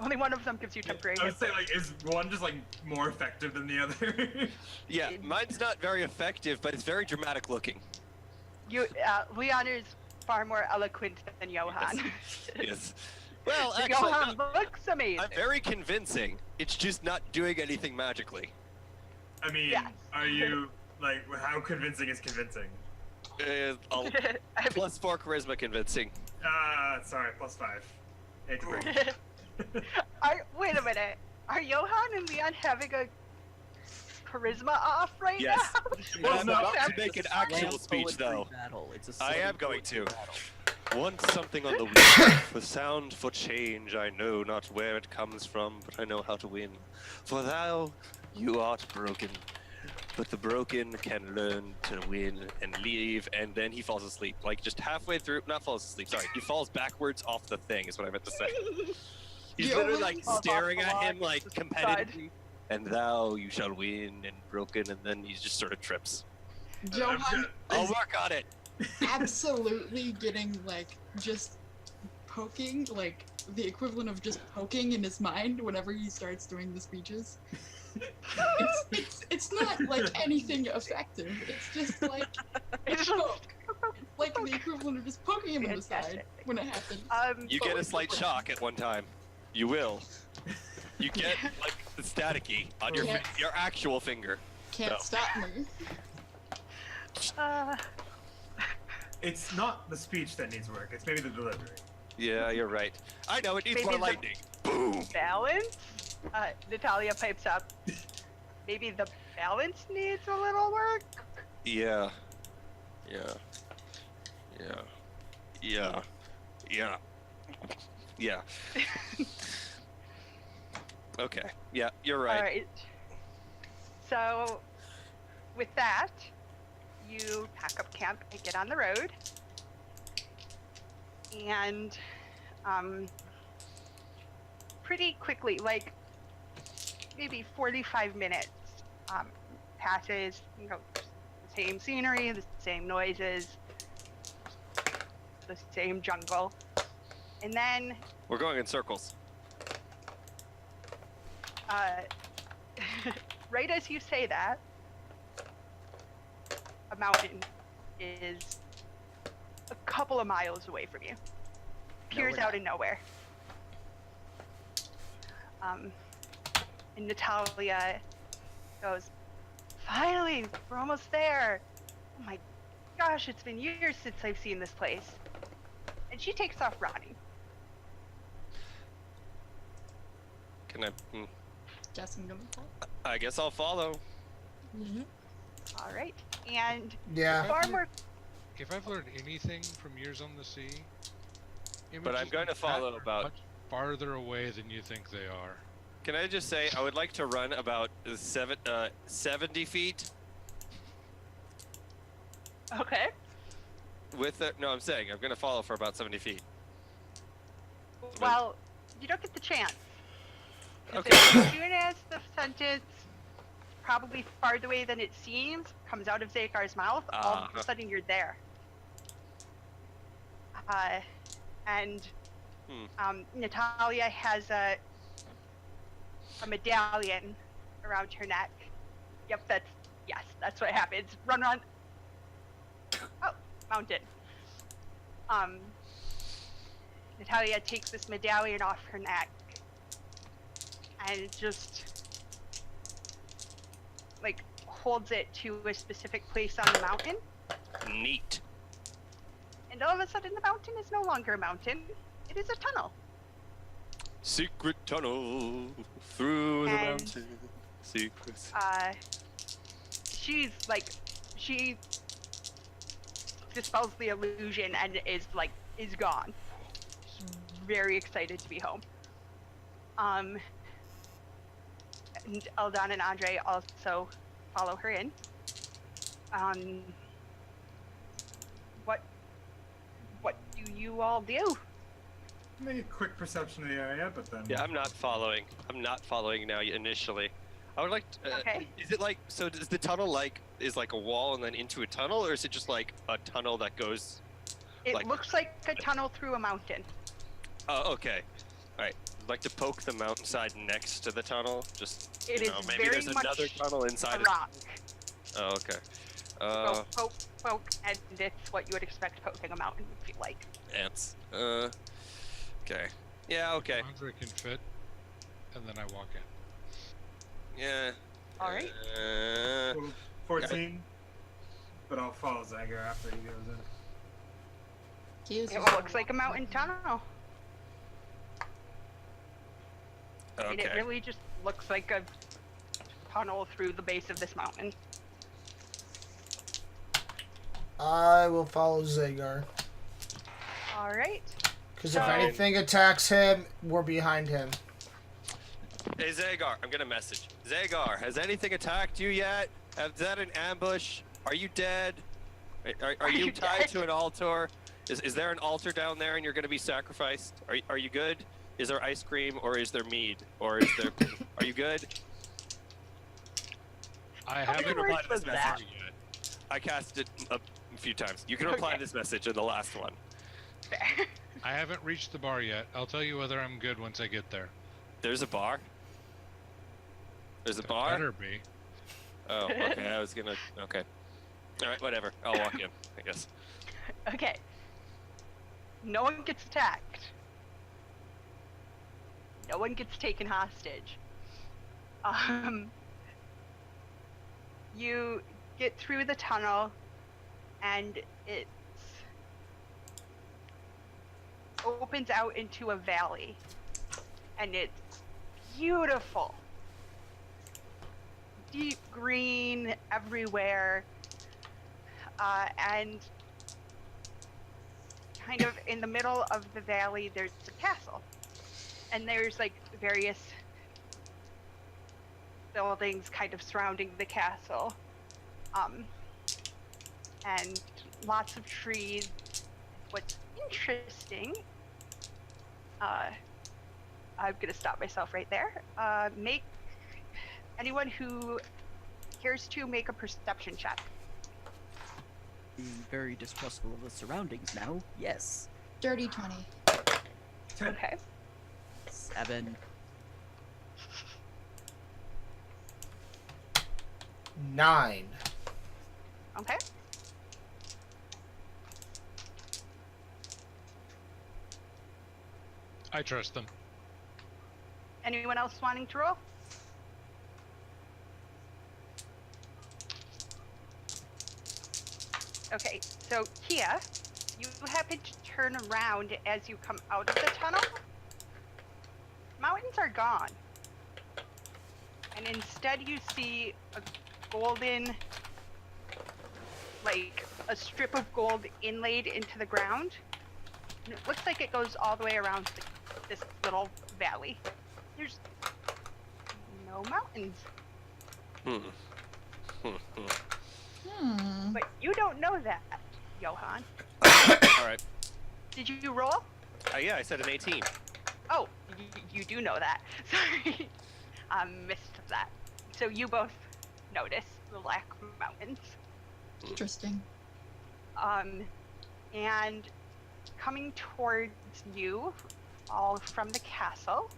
Only one of them gives you temporary I would hit say like, is one just like more effective than the other? Yeah, mine's not very effective, but it's very dramatic looking. Leon is far more eloquent than Johan. Yes. Well, actually, Johan looks amazing. I'm very convincing. It's just not doing anything magically. I mean, Yes. are you like, how convincing is convincing? I'll I mean, +4 charisma convincing. Sorry, +5. Hate to break it. wait a minute. Are Johan and Leon having a charisma off right Yes. now? Well, I'm no, about to that's make an Slam actual speech, poetry though. Battle. It's a I slam am going poetry to. battle. Want something on the wheel, for sound, for change, I know not where it comes from, but I know how to win. For thou, you art broken, but the broken can learn to win and leave, and then he falls asleep. Like, just halfway through, not falls asleep, sorry, he falls backwards off the thing, is what I meant to say. He's Yeah, literally, well, like, falls off staring the at log, him, like, it's the competitively, and thou, you shall win, and broken, and then he just sort of trips. Johan I'll is work on it! absolutely getting like just poking, like the equivalent of just poking in his mind whenever he starts doing the speeches. It's not like anything effective. It's just like It's just- poke. It's like the equivalent of just poking him in the side Fantastic. when it happens. You get a slight shock at one time. You will. You get like the staticky on your Yes. your actual finger. Can't no. stop me. It's not the speech that needs work, it's maybe the delivery. Yeah, you're right. I know it needs Maybe more the- lightning. Boom. balance? Natalia pipes up. Maybe the balance needs a little work? Yeah. Yeah. Yeah. Yeah. Yeah. Yeah. Okay. Yeah, you're right. Alright. So, with that, you pack up camp and get on the road. And, pretty quickly, like, maybe 45 minutes, passes, you know, the same scenery, the same noises, the same jungle. And then, We're going in circles. right as you say that, a mountain is a couple of miles away from you. Peers we're out not. in nowhere. And Natalia goes, "Finally, we're almost there." Oh my gosh, it's been years since I've seen this place. And she takes off running. Can I? Guess I'm gonna fall. I guess I'll follow. Mm-hmm. All right, and Yeah. far more. If I've learned anything from Years on the Sea, But I'm images going to like that follow are about. much farther away than you think they are. Can I just say I would like to run about 70 feet Okay. with the. No, I'm saying I'm going to follow for about 70 feet. Well, you don't get the chance. 'Cause Okay. As soon as the sentence, probably farther away than it seems, comes out of Zagar's mouth, all of a sudden you're there. And Natalia has a medallion around her neck. Yep, that's what happens. Run, run. Oh, mountain. Natalia takes this medallion off her neck and just like holds it to a specific place on the mountain. Neat. And all of a sudden the mountain is no longer a mountain. It is a tunnel. Secret tunnel through the And, mountain. Secrets. She dispels the illusion and is gone. She's very excited to be home. And Eldon and Andre also follow her in. What do you all do? Make a quick perception of the area, but then. Yeah, I'm not following. I'm not following now initially. I would like to, Okay. Is it like, so does the tunnel is like a wall and then into a tunnel, or is it just like a tunnel that goes? It Like- looks like a tunnel through a mountain. Oh, okay. All right. I'd like to poke the mountainside next to the tunnel. Just, It you is know, maybe very there's much another tunnel A inside of. rock. Oh, okay. Poke, and it's what you would expect poking a mountain would feel like. Ants. Okay. Yeah, okay. Andre can fit, and then I walk in. Yeah. All right. Well, 14. But I'll follow Zagar after he goes in. It looks like a mountain tunnel. I mean, it Okay. really just looks like a tunnel through the base of this mountain. I will follow Zagar. All right. Because if So- anything attacks him, we're behind him. Hey, Zagar, I'm gonna message. Zagar, has anything attacked you yet? Is that an ambush? Are you dead? Are you you tied dead? to an altar? Is there an altar down there and you're gonna be sacrificed? Are you good? Is there ice cream or is there mead? Or is there... Are you good? I How many haven't words reply to this was that? message yet. I cast it a few times. You can reply Okay. to this message in the last one. Fair. I haven't reached the bar yet. I'll tell you whether I'm good once I get there. There's a bar? There's a There bar? better be. Oh, okay. I was gonna... Okay. Alright, whatever. I'll walk in, I guess. Okay. No one gets attacked. No one gets taken hostage. You get through the tunnel, and it opens out into a valley, and it's beautiful. Deep green everywhere, and kind of in the middle of the valley there's a castle, and there's like various buildings kind of surrounding the castle, and lots of trees. What's interesting, I'm gonna stop myself right there. Make anyone who cares to make a perception check. Being very distrustful of the surroundings now. Yes. Dirty 20. 10. Okay. 7. 9. Okay. I trust them. Anyone else wanting to roll? Okay, so Kia, you happen to turn around as you come out of the tunnel. Mountains are gone. And instead you see a golden, like a strip of gold inlaid into the ground. And it looks like it goes all the way around this little valley. There's no mountains. But you don't know that, Johan. All right. Did you roll? Yeah, I said an 18. Oh, you do know that. Sorry. Missed that. So you both notice the Black Mountains. Interesting. And coming towards you, all from the castle.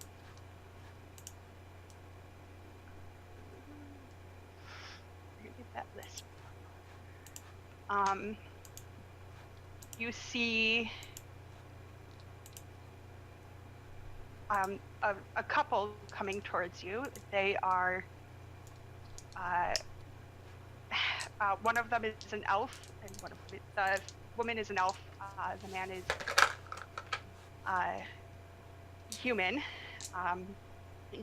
Where did that list? You see a couple coming towards you. They are one of them is an elf, and the woman is an elf. The man is human,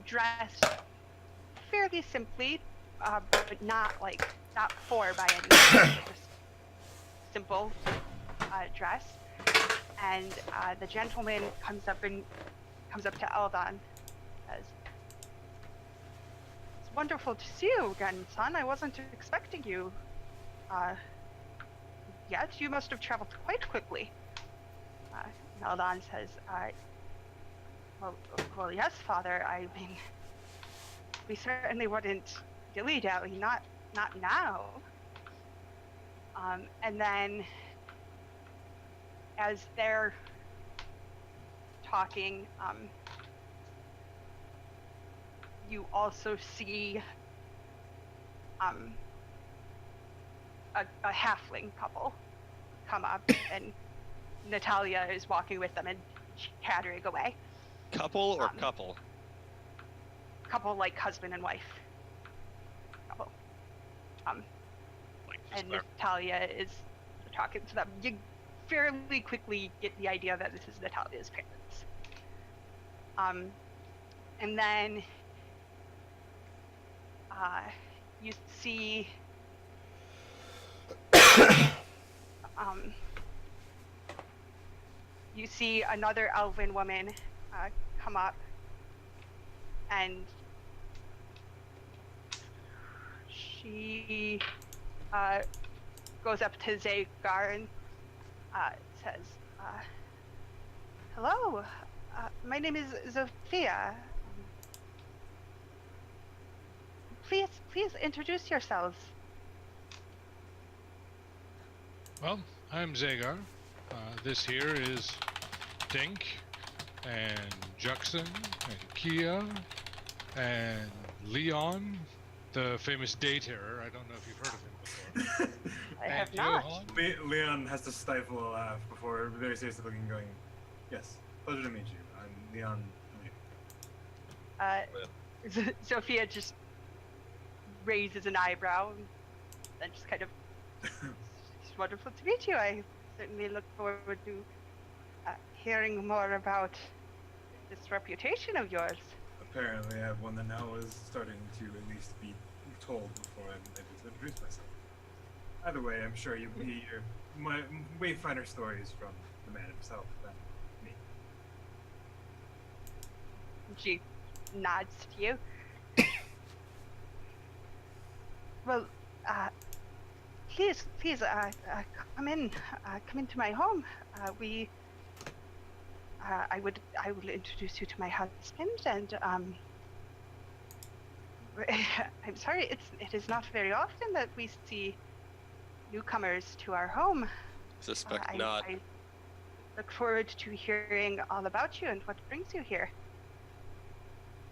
dressed fairly simply, but not poor by any means. Just simple dress. And the gentleman comes up to Eldon, says, "It's wonderful to see you again, son. I wasn't expecting you yet. You must have traveled quite quickly." Eldon says, well, yes, father. I mean, we certainly wouldn't dilly-dally, not now." And then, as they're talking, you also see a halfling couple come up, and Natalia is walking with them and chattering away. Couple or couple? Couple, like husband and wife. Couple. And Natalia is talking to them. You fairly quickly get the idea that this is Natalia's parents. And then you see you see another elven woman come up, and she goes up to Zagar and says, "Hello, my name is Zofia. Please introduce yourselves." Well, I'm Zagar. This here is Dink, and Juxon, and Kia, and Leon, the famous day terror. I don't know if you've heard of him before. I have And not. Johan. Leon has to stifle a laugh before very seriously looking, going, "Yes, pleasure to meet you. I'm Leon." Sophia just raises an eyebrow and then just kind of, "It's wonderful to meet you. I certainly look forward to hearing more about this reputation of yours." Apparently, I have one that now is starting to at least be told before I'm able to introduce myself. Either way, I'm sure you'll hear way finer stories from the man himself than me. She nods to you. "Well, please, come into my home. I will introduce you to my husband, and I'm sorry, it is not very often that we see newcomers to our home. Suspect not. I look forward to hearing all about you and what brings you here."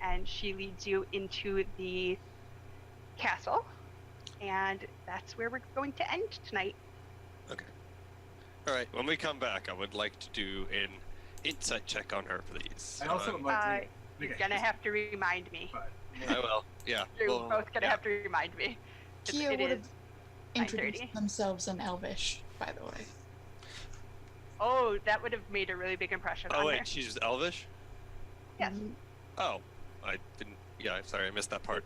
And she leads you into the castle, and that's where we're going to end tonight. Okay. All right. When we come back, I would like to do an insight check on her, please. I also would like to make You're a gonna have to remind me. but I will. Yeah. You're well, both gonna yeah. have to remind me. Kia It would is have introduced 9:30. themselves in Elvish. by the way. Oh, that would have made a really big impression Oh on wait, her. she's elvish. Yes. Mhm. Oh, I didn't. Yeah, I'm sorry, I missed that part.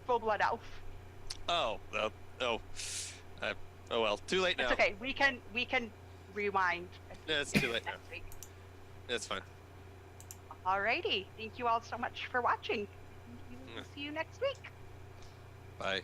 Full blood elf. Oh, oh, oh well, too late now. It's okay. We can rewind. Yeah, it's too late now. Next week. It's fine. Alrighty. Thank you all so much for watching. Yeah. See you next week. Bye.